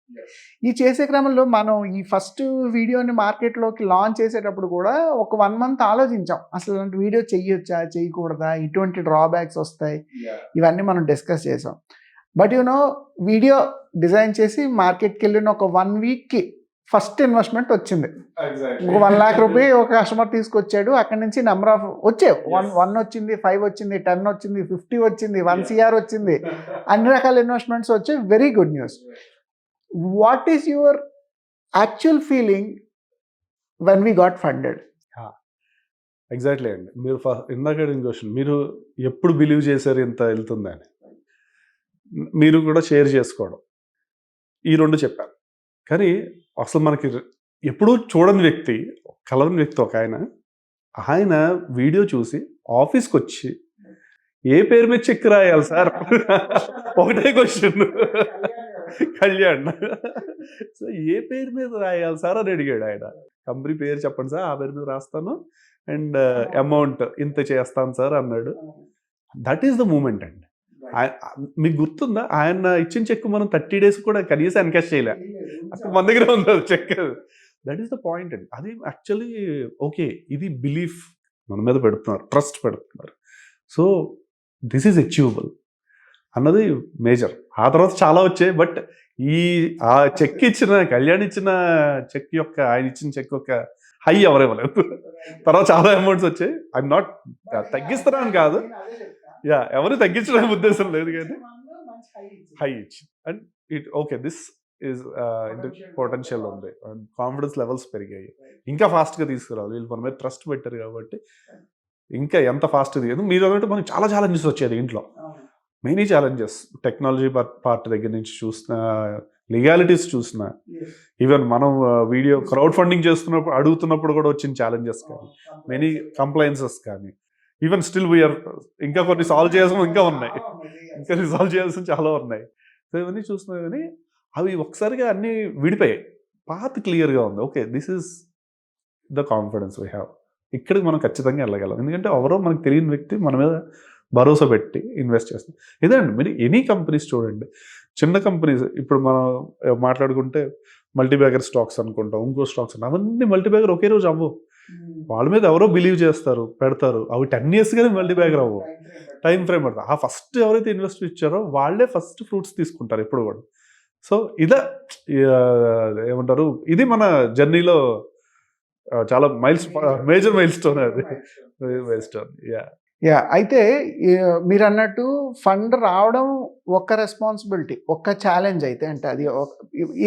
S1: ఈ చేసే క్రమంలో మనం ఈ ఫస్ట్ వీడియోని మార్కెట్లోకి లాంచ్ చేసేటప్పుడు కూడా ఒక 1 month ఆలోచించాం, అసలు ఇలాంటి వీడియో చెయ్యొచ్చా, చేయకూడదా, ఇటువంటి డ్రాబ్యాక్స్ వస్తాయి, ఇవన్నీ మనం డిస్కస్ చేసాం. బట్ యూనో, వీడియో డిజైన్ చేసి మార్కెట్కి వెళ్ళిన ఒక 1 weekకి ఫస్ట్ ఇన్వెస్ట్మెంట్ వచ్చింది. ఒక 1 lakh రూపాయి ఒక కస్టమర్ తీసుకొచ్చాడు. అక్కడి నుంచి నెంబర్ ఆఫ్ వచ్చాయి, 1 వచ్చింది, 5 వచ్చింది, 10 వచ్చింది, 50 వచ్చింది, 1 CR వచ్చింది, అన్ని రకాల ఇన్వెస్ట్మెంట్స్ వచ్చాయి. Very good news. What is your actual feeling when we got funded?
S2: Exactly అండి, మీరు ఇందాక అడిగిన క్వశ్చన్, మీరు ఎప్పుడు బిలీవ్ చేశారు ఇంత వెళ్తుందని, మీరు కూడా షేర్ చేసుకోవడం, ఈ 2 చెప్పారు. కానీ అసలు మనకి ఎప్పుడూ చూడని వ్యక్తి, కలవని వ్యక్తి ఒక ఆయన వీడియో చూసి ఆఫీస్కి వచ్చి, ఏ పేరు మీద చెక్ రాయాలి సార్, ఒకటే క్వశ్చన్, కళ్యాణ్, సో ఏ పేరు మీద రాయాలి సార్ అని అడిగాడు ఆయన. కంపెనీ పేరు చెప్పండి సార్, ఆ పేరు మీద రాస్తాను, అండ్ అమౌంట్ ఇంత చేస్తాను సార్ అన్నాడు. దట్ ఈస్ ద మూమెంట్ అండి. మీకు గుర్తుందా, ఆయన ఇచ్చిన చెక్ మనం 30 days కూడా కనీసం ఎన్కాష్ చేయలే, అక్కడ మన దగ్గర ఉంది check. That is the point అండి. అది యాక్చువల్లీ ఓకే, ఇది బిలీఫ్ మన మీద పెడుతున్నారు, ట్రస్ట్ పెడుతున్నారు. సో దిస్ ఈజ్ అచీవబుల్ అన్నది మేజర్. ఆ తర్వాత చాలా వచ్చాయి, బట్ ఆ చెక్ ఇచ్చిన, కళ్యాణ్ ఇచ్చిన చెక్ యొక్క, ఆయన ఇచ్చిన చెక్ యొక్క హై ఎవరు ఇవ్వలేదు. తర్వాత చాలా అమౌంట్స్ వచ్చాయి. ఐఎమ్ నాట్ తగ్గిస్తున్నాను కాదు, ఎవరు తగ్గించడం ఉద్దేశం లేదు, కానీ హై ఇచ్చి, and it okay, this is potential ఉంది, కాన్ఫిడెన్స్ లెవెల్స్ పెరిగాయి, ఇంకా ఫాస్ట్గా తీసుకురావాలి, వీళ్ళు మన మీద ట్రస్ట్ పెట్టారు కాబట్టి ఇంకా ఎంత ఫాస్ట్ తీయదు. మీరు అన్నట్టు మనకి చాలా ఛాలెంజెస్ వచ్చేది ఇంట్లో, మెనీ ఛాలెంజెస్, టెక్నాలజీ పార్ట్ దగ్గర నుంచి చూసిన, లీగాలిటీస్ చూసిన, ఈవెన్ మనం వీడియో క్రౌడ్ ఫండింగ్ చేస్తున్నప్పుడు అడుగుతున్నప్పుడు కూడా వచ్చిన ఛాలెంజెస్ కానీ, మెనీ కంప్లైన్సెస్ కానీ, ఈవెన్ స్టిల్ వీఆర్ ఇంకా కొన్ని సాల్వ్ చేయాల్సిన ఇంకా ఉన్నాయి, ఇంకా రిజాల్వ్ చేయాల్సిన చాలా ఉన్నాయి. సో ఇవన్నీ చూస్తున్నాయి, కానీ అవి ఒకసారిగా అన్నీ విడిపోయాయి. పాత్ క్లియర్గా ఉంది. Okay, this is the confidence we have, ఇక్కడికి మనం ఖచ్చితంగా వెళ్ళగలం. ఎందుకంటే ఎవరో మనకు తెలియని వ్యక్తి మన మీద భరోసా పెట్టి ఇన్వెస్ట్ చేస్తాం. ఇదండి, మీరు ఎనీ కంపెనీస్ చూడండి, చిన్న కంపెనీస్, ఇప్పుడు మనం మాట్లాడుకుంటే మల్టీబ్యాగర్ స్టాక్స్ అనుకుంటాం, ఇంకో స్టాక్స్, అవన్నీ మల్టీబ్యాగర్ ఒకే రోజు అవ్వవు. వాళ్ళ మీద ఎవరో బిలీవ్ చేస్తారు, పెడతారు, అవి 10 years కానీ మల్టీబ్యాగర్ అవ్వవు, టైం ఫ్రేమ్ పడుతుంది. ఆ ఫస్ట్ ఎవరైతే ఇన్వెస్ట్ ఇచ్చారో వాళ్ళే ఫస్ట్ ఫ్రూట్స్ తీసుకుంటారు ఎప్పుడు కూడా. సో ఇదే ఏమంటారు, ఇది మన జర్నీలో చాలా మేజర్ మైల్ స్టోన్, అది మైల్ స్టోన్.
S1: అయితే మీరు అన్నట్టు ఫండ్ రావడం ఒక రెస్పాన్సిబిలిటీ, ఒక ఛాలెంజ్ అయితే, అంటే అది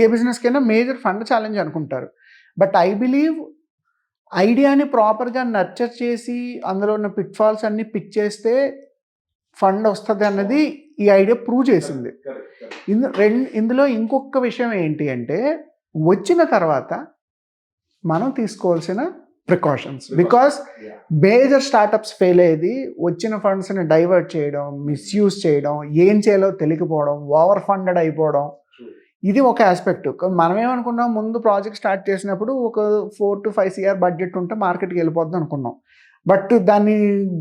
S1: ఏ బిజినెస్ కైనా మేజర్ ఫండ్ ఛాలెంజ్ అనుకుంటారు. బట్ ఐ బిలీవ్ ఐడియాని ప్రాపర్గా నర్చర్ చేసి అందులో ఉన్న పిట్ఫాల్స్ అన్ని పిక్ చేస్తే ఫండ్ వస్తుంది అన్నది ఈ ఐడియా ప్రూవ్ చేసింది. ఇందులో ఇంకొక విషయం ఏంటి అంటే వచ్చిన తర్వాత మనం తీసుకోవాల్సిన precautions. Because major startups fail అయ్యేది వచ్చిన ఫండ్స్ని డైవర్ట్ చేయడం, మిస్యూజ్ చేయడం, ఏం చేయాలో తెలియకపోవడం, ఓవర్ ఫండెడ్ అయిపోవడం. ఇది ఒక ఆస్పెక్ట్. మనం ఏమనుకున్నాం, ముందు ప్రాజెక్ట్ స్టార్ట్ చేసినప్పుడు ఒక 4 to 5 CR బడ్జెట్ ఉంటే మార్కెట్కి వెళ్ళిపోద్ది అనుకున్నాం. బట్ దాన్ని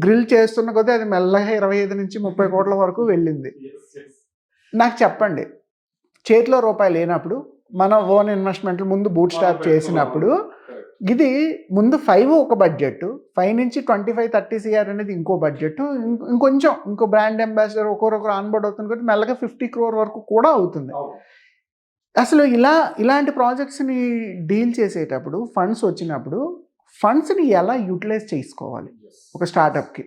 S1: గ్రిల్ చేస్తున్న కొద్దీ అది మెల్లగా 25 నుంచి 30 కోట్ల వరకు వెళ్ళింది. నాకు చెప్పండి, చేతిలో రూపాయి లేనప్పుడు మన ఓన్ ఇన్వెస్ట్మెంట్లు ముందు బూట్ స్టార్ట్ చేసినప్పుడు ఇది ముందు 5 ఒక బడ్జెట్, 5 నుంచి 25-30 CR అనేది ఇంకో బడ్జెట్, ఇంకో బ్రాండ్ అంబాసిడర్ ఒకరొకరు ఆన్బోర్డ్ అవుతుంది కాబట్టి మెల్లగా 50 crore వరకు కూడా అవుతుంది. అసలు ఇలాంటి ప్రాజెక్ట్స్ని డీల్ చేసేటప్పుడు ఫండ్స్ వచ్చినప్పుడు ఫండ్స్ని ఎలా యూటిలైజ్ చేసుకోవాలి ఒక స్టార్టప్కి?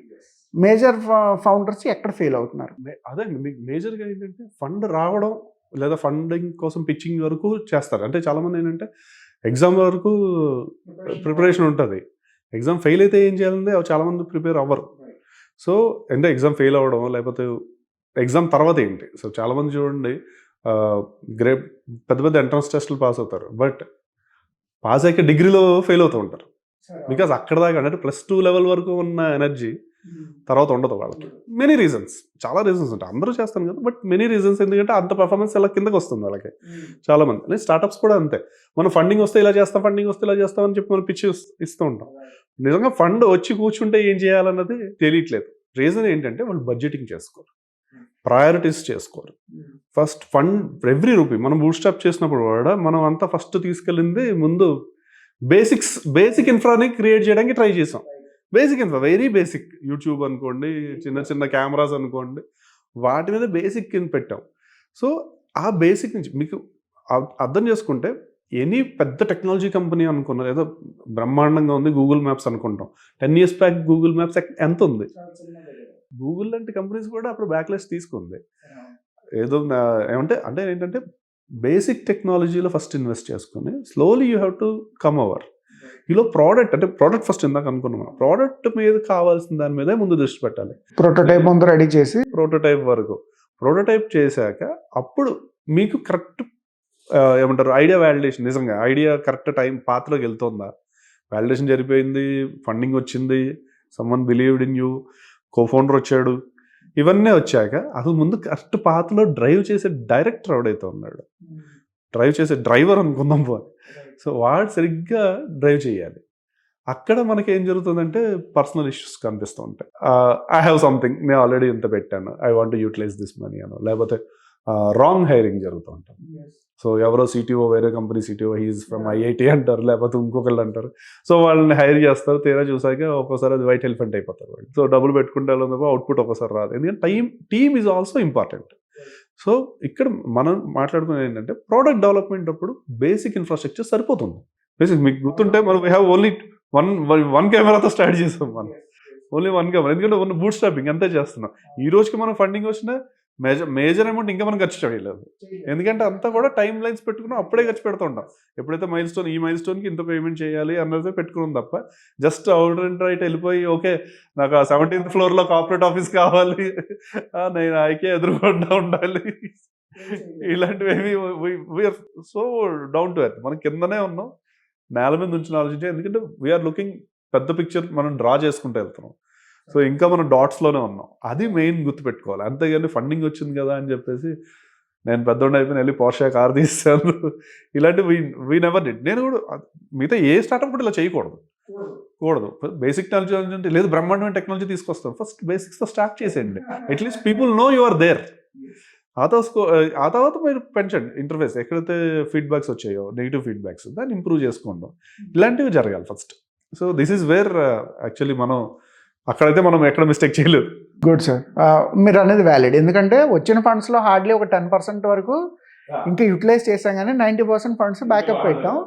S1: మేజర్ ఫౌండర్స్ ఎక్కడ ఫెయిల్ అవుతున్నారు?
S2: అదే మీకు మేజర్గా ఏంటంటే ఫండ్ రావడం లేదా ఫండింగ్ కోసం పిచ్చింగ్ వరకు చేస్తారు. అంటే చాలామంది ఏంటంటే ఎగ్జామ్ వరకు ప్రిపరేషన్ ఉంటుంది, ఎగ్జామ్ ఫెయిల్ అయితే ఏం చేయాలంటే చాలామంది ప్రిపేర్ అవ్వరు. సో అంటే ఎగ్జామ్ ఫెయిల్ అవ్వడం లేకపోతే ఎగ్జామ్ తర్వాత ఏంటి. సో చాలామంది చూడండి పెద్ద ఎంట్రన్స్ టెస్టులు పాస్ అవుతారు, బట్ పాస్ అయ్యాక డిగ్రీలో ఫెయిల్ అవుతూ ఉంటారు. బికాజ్ అక్కడ దాకా అంటే +2 లెవెల్ వరకు ఉన్న ఎనర్జీ తర్వాత ఉండదు వాళ్ళకి. మెనీ రీజన్స్, చాలా రీజన్స్ ఉంటాయి. అందరూ చేస్తాను కదా, బట్ మెనీ రీజన్స్. ఎందుకంటే అంత పర్ఫార్మెన్స్ ఎలా కిందకి వస్తుంది వాళ్ళకి. చాలామంది స్టార్టప్స్ కూడా అంతే. మనం ఫండింగ్ వస్తే ఇలా చేస్తాం, ఫండింగ్ వస్తే ఇలా చేస్తాం అని చెప్పి మనం పిచ్చి ఇస్తూ ఉంటాం. నిజంగా ఫండ్ వచ్చి కూర్చుంటే ఏం చేయాలన్నది తెలియట్లేదు. రీజన్ ఏంటంటే వాళ్ళు బడ్జెటింగ్ చేసుకోరు, ప్రయారిటీస్ చేసుకోరు. ఫస్ట్ ఫండ్ ఎవ్రీ రూపీ మనం బూట్ స్టాప్ చేసినప్పుడు కూడా మనం అంతా ఫస్ట్ తీసుకెళ్ళింది ముందు బేసిక్ ఇన్ఫ్రాని క్రియేట్ చేయడానికి ట్రై చేసాం. Basic infra, very basic. YouTube అనుకోండి, చిన్న కెమెరాస్ అనుకోండి, వాటి మీద బేసిక్ పెట్టాం. సో ఆ బేసిక్ నుంచి మీకు అర్థం చేసుకుంటే ఎనీ పెద్ద టెక్నాలజీ కంపెనీ అనుకున్నారు, ఏదో బ్రహ్మాండంగా ఉంది గూగుల్ మ్యాప్స్ అనుకుంటాం. 10 years బ్యాక్ గూగుల్ మ్యాప్స్ ఎంత ఉంది? గూగుల్ లాంటి కంపెనీస్ కూడా అప్పుడు బ్యాక్లెస్ తీసుకుంది. ఏదో అంటే ఏంటంటే బేసిక్ టెక్నాలజీలో ఫస్ట్ ఇన్వెస్ట్ చేసుకుని slowly you have to come over. ఈలో ప్రోడక్ట్ ఫస్ట్ ఇందాక అనుకున్నాం, ప్రోడక్ట్ మీద కావాల్సిన దాని మీదే ముందు దృష్టి పెట్టాలి.
S1: ప్రోటోటైప్ ముందు రెడీ చేసి
S2: ప్రోటోటైప్ చేశాక అప్పుడు మీకు కరెక్ట్ ఐడియా వ్యాలిడేషన్, నిజంగా ఐడియా కరెక్ట్ టైం పాత్రలోకి వెళ్తుందా, వ్యాలిడేషన్ జరిపోయింది, ఫండింగ్ వచ్చింది, someone believed in you, co-founder వచ్చాడు, ఇవన్నీ వచ్చాక అసలు ముందు కరెక్ట్ పాత్రలో డ్రైవ్ చేసే డైరెక్టర్ ఎవడైతే ఉన్నాడు, డ్రైవ్ చేసే డ్రైవర్ అనుకుందాం పోనీ, సో వాడు సరిగ్గా డ్రైవ్ చేయాలి. అక్కడ మనకి ఏం జరుగుతుందంటే పర్సనల్ ఇష్యూస్ కనిపిస్తూ ఉంటాయి. ఐ హ్యావ్ సంథింగ్, నేను ఆల్రెడీ ఇంత పెట్టాను, I want to utilize this money అనో, లేకపోతే రాంగ్ హైరింగ్ జరుగుతూ ఉంటుంది. సో ఎవరో సిటీఓ, వేరే company CTO, he's from IIT అంటారు, లేకపోతే ఇంకొకళ్ళు అంటారు. సో వాళ్ళని హైర్ చేస్తారు, తీరా చూసాక ఒక్కోసారి అది వైట్ ఎలిఫెంట్ అయిపోతారు వాళ్ళు. సో డబ్బులు పెట్టుకుంటే అవుట్పుట్ ఒక్కోసారి రాదు. ఎందుకంటే team is also important. So ఇక్కడ మనం మాట్లాడుకునేది ఏంటంటే ప్రోడక్ట్ డెవలప్మెంట్ అప్పుడు బేసిక్ ఇన్ఫ్రాస్ట్రక్చర్ సరిపోతుంది. బేసిక్ మీకు గుర్తుంటే మనం వీ హ్యావ్ ఓన్లీ వన్ కెమెరాతో స్టార్ట్ చేస్తాం, మనం ఓన్లీ 1 కెమెరా. ఎందుకంటే బూట్ స్ట్రాపింగ్ అంతే చేస్తున్నాం. ఈ రోజుకి మనం ఫండింగ్ వచ్చిన మేజర్ అమౌంట్ ఇంకా మనం ఖర్చు చేయలేదు. ఎందుకంటే అంతా కూడా టైం లైన్స్ పెట్టుకున్నాం, అప్పుడే ఖర్చు పెడుతూ ఉంటాం. ఎప్పుడైతే ఈ మైల్ స్టోన్కి ఇంత పేమెంట్ చేయాలి అన్నదే పెట్టుకున్నాం తప్ప జస్ట్ అవుట్ అండ్ రైట్ వెళ్ళిపోయి ఓకే నాకు 17th floor కార్పొరేట్ ఆఫీస్ కావాలి, నేను ఐకే ఎదురుకుండా ఉండాలి, ఇలాంటివి we're so down to earth. మనం కిందనే ఉన్నాం, నేల మీద నుంచి ఆలోచించే. ఎందుకంటే వీఆర్ లుకింగ్ పెద్ద పిక్చర్ మనం డ్రా చేసుకుంటూ వెళ్తున్నాం. సో ఇంకా మనం డాట్స్లోనే ఉన్నాం, అది మెయిన్ గుర్తుపెట్టుకోవాలి. అంతేగాని ఫండింగ్ వచ్చింది కదా అని చెప్పేసి నేను పెద్దోండి అయిపోయిన వెళ్ళి పోర్షే కార్ తీస్తాను, ఇలాంటివి వీ నెవర్ డిడ్. నేను కూడా మిగతా ఏ స్టార్ట్అప్ కూడా ఇలా చేయకూడదు. బేసిక్ టెక్నాలజీ అంటే లేదు బ్రహ్మాండమైన టెక్నాలజీ తీసుకొస్తాం, ఫస్ట్ బేసిక్స్తో స్టార్ట్ చేసేయండి. At least people know you are there. ఆ తర్వాత మీరు పెంచండి ఇంటర్ఫేస్. ఎక్కడైతే ఫీడ్బ్యాక్స్ వచ్చాయో, నెగిటివ్ ఫీడ్బ్యాక్స్, దాన్ని ఇంప్రూవ్ చేసుకుంటాం. ఇలాంటివి జరగాలి first. So this is where actually మనం అక్కడైతే మనం ఎక్కడ మిస్టేక్ చేయలేదు.
S1: గుడ్ సార్, మీరు అనేది వ్యాలిడ్. ఎందుకంటే వచ్చిన ఫండ్స్లో హార్డ్లీ ఒక 10% వరకు ఇంకా యూటిలైజ్ చేసాం, కానీ 90% ఫండ్స్ బ్యాకప్ పెట్టాం.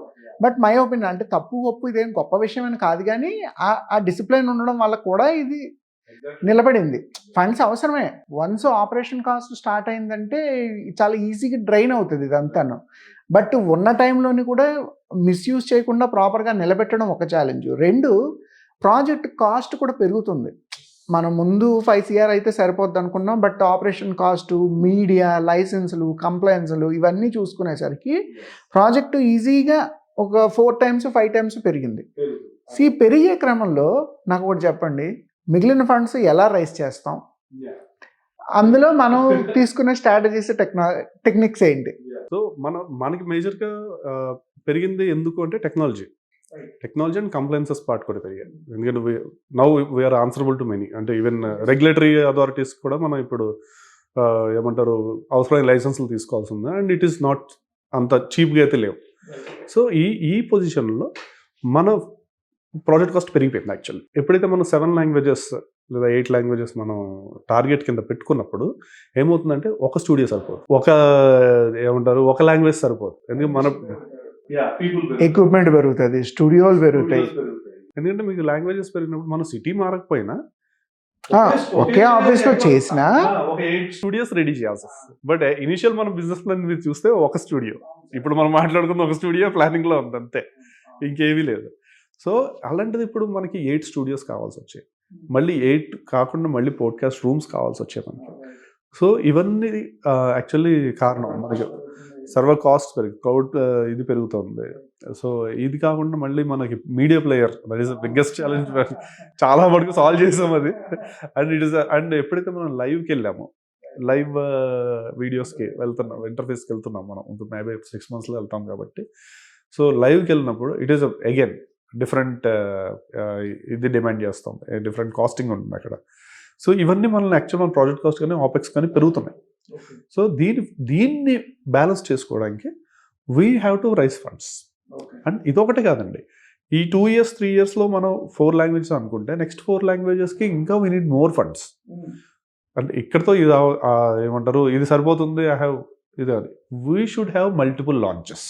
S1: బట్ మై ఒపీనియన్, అంటే తప్పు ఇదేం గొప్ప విషయం అని కాదు, కానీ ఆ డిసిప్లిన్ ఉండడం వల్ల కూడా ఇది నిలబడింది. ఫండ్స్ అవసరమే. వన్స్ ఆపరేషన్ కాస్ట్ స్టార్ట్ అయిందంటే చాలా ఈజీగా డ్రైన్ అవుతుంది ఇదంతాను. బట్ ఉన్న టైంలోని కూడా మిస్యూజ్ చేయకుండా ప్రాపర్గా నిలబెట్టడం ఒక ఛాలెంజ్. 2 ప్రాజెక్ట్ కాస్ట్ కూడా పెరుగుతుంది. మనం ముందు 5 CR అయితే సరిపోద్ది అనుకున్నాం. బట్ ఆపరేషన్ కాస్టు, మీడియా, లైసెన్సులు, కంప్లైన్స్లు ఇవన్నీ చూసుకునేసరికి ప్రాజెక్టు ఈజీగా ఒక 4 times 5 times పెరిగింది. పెరిగే క్రమంలో నాకు ఒకటి చెప్పండి, మిగిలిన ఫండ్స్ ఎలా రైజ్ చేస్తాం? అందులో మనం తీసుకునే స్ట్రాటజీస్, టెక్నిక్స్ ఏంటి?
S2: సో మనకి మేజర్గా పెరిగింది ఎందుకు అంటే టెక్నాలజీ అండ్ కంప్లైన్సెస్ పార్ట్ కూడా పెరిగాయి. ఎందుకంటే now we're answerable to many, అంటే ఈవెన్ రెగ్యులేటరీ అథారిటీస్ కూడా మనం ఇప్పుడు ఏమంటారు అవసరమైన లైసెన్సులు తీసుకోవాల్సి ఉంది. అండ్ ఇట్ ఈస్ నాట్ అంత చీప్గా అయితే లేవు. సో ఈ పొజిషన్లో మన ప్రాజెక్ట్ కాస్ట్ పెరిగిపోయింది యాక్చువల్లీ. ఎప్పుడైతే మనం 7 languages లేదా 8 languages మనం టార్గెట్ కింద పెట్టుకున్నప్పుడు ఏమవుతుందంటే ఒక స్టూడియో సరిపోదు, ఒక లాంగ్వేజ్ సరిపోదు. ఎందుకంటే మన
S1: ఎక్విప్మెంట్ పెరుగుతుంది, స్టూడియోలు పెరుగుతాయి.
S2: ఎందుకంటే మీకు లాంగ్వేజెస్ పెరిగినప్పుడు మన సిటీ మారకపోయినా
S1: ఒకే ఆఫీస్లో చేసినా
S2: ఒక 8 స్టూడియోస్ రెడీ చేయాల్సి వస్తుంది. బట్ ఇనిషియల్ మన బిజినెస్ ప్లాన్ మీరు చూస్తే ఒక స్టూడియో, ఇప్పుడు మనం మాట్లాడుకున్న ఒక స్టూడియో ప్లానింగ్లో ఉంది అంతే, ఇంకేమీ లేదు. సో అలాంటిది ఇప్పుడు మనకి 8 స్టూడియోస్ కావాల్సి వచ్చాయి. మళ్ళీ 8 కాకుండా మళ్ళీ పోడ్కాస్ట్ రూమ్స్ కావాల్సి వచ్చాయి మనకి. సో ఇవన్నీ యాక్చువల్లీ కారణం మనకి సర్వర్ కాస్ట్ క్రౌడ్ ఇది పెరుగుతుంది. సో ఇది కాకుండా మళ్ళీ మనకి media player, that is biggest challenge. చాలా మటుకు సాల్వ్ చేసాం అది. అండ్ ఎప్పుడైతే మనం లైవ్కి వెళ్ళామో, లైవ్ వీడియోస్కి వెళ్తున్నాం, ఇంటర్ఫేస్కి వెళ్తున్నాం మనం, మేబీ 6 monthsలో వెళ్తాం కాబట్టి. సో లైవ్కి వెళ్ళినప్పుడు ఇట్ ఈస్ అగైన్ డిఫరెంట్ ఇది డిమాండ్ చేస్తాం, డిఫరెంట్ కాస్టింగ్ ఉంటుంది అక్కడ. సో ఇవన్నీ మనల్ని యాక్చువల్ మన ప్రాజెక్ట్ కాస్ట్ కానీ ఆపెక్స్ కానీ పెరుగుతున్నాయి. సో దీన్ని బ్యాలెన్స్ చేసుకోవడానికి we have to raise funds. And ఇదొకటే కాదండి, ఈ 2 years 3 yearsలో మనం 4 languages అనుకుంటే నెక్స్ట్ 4 languagesకి ఇంకా వీ నీడ్ మోర్ ఫండ్స్. అంటే ఇక్కడతో ఇది ఏమంటారు ఇది సరిపోతుంది, ఐ హ్యావ్ ఇది అది. We should have multiple launches.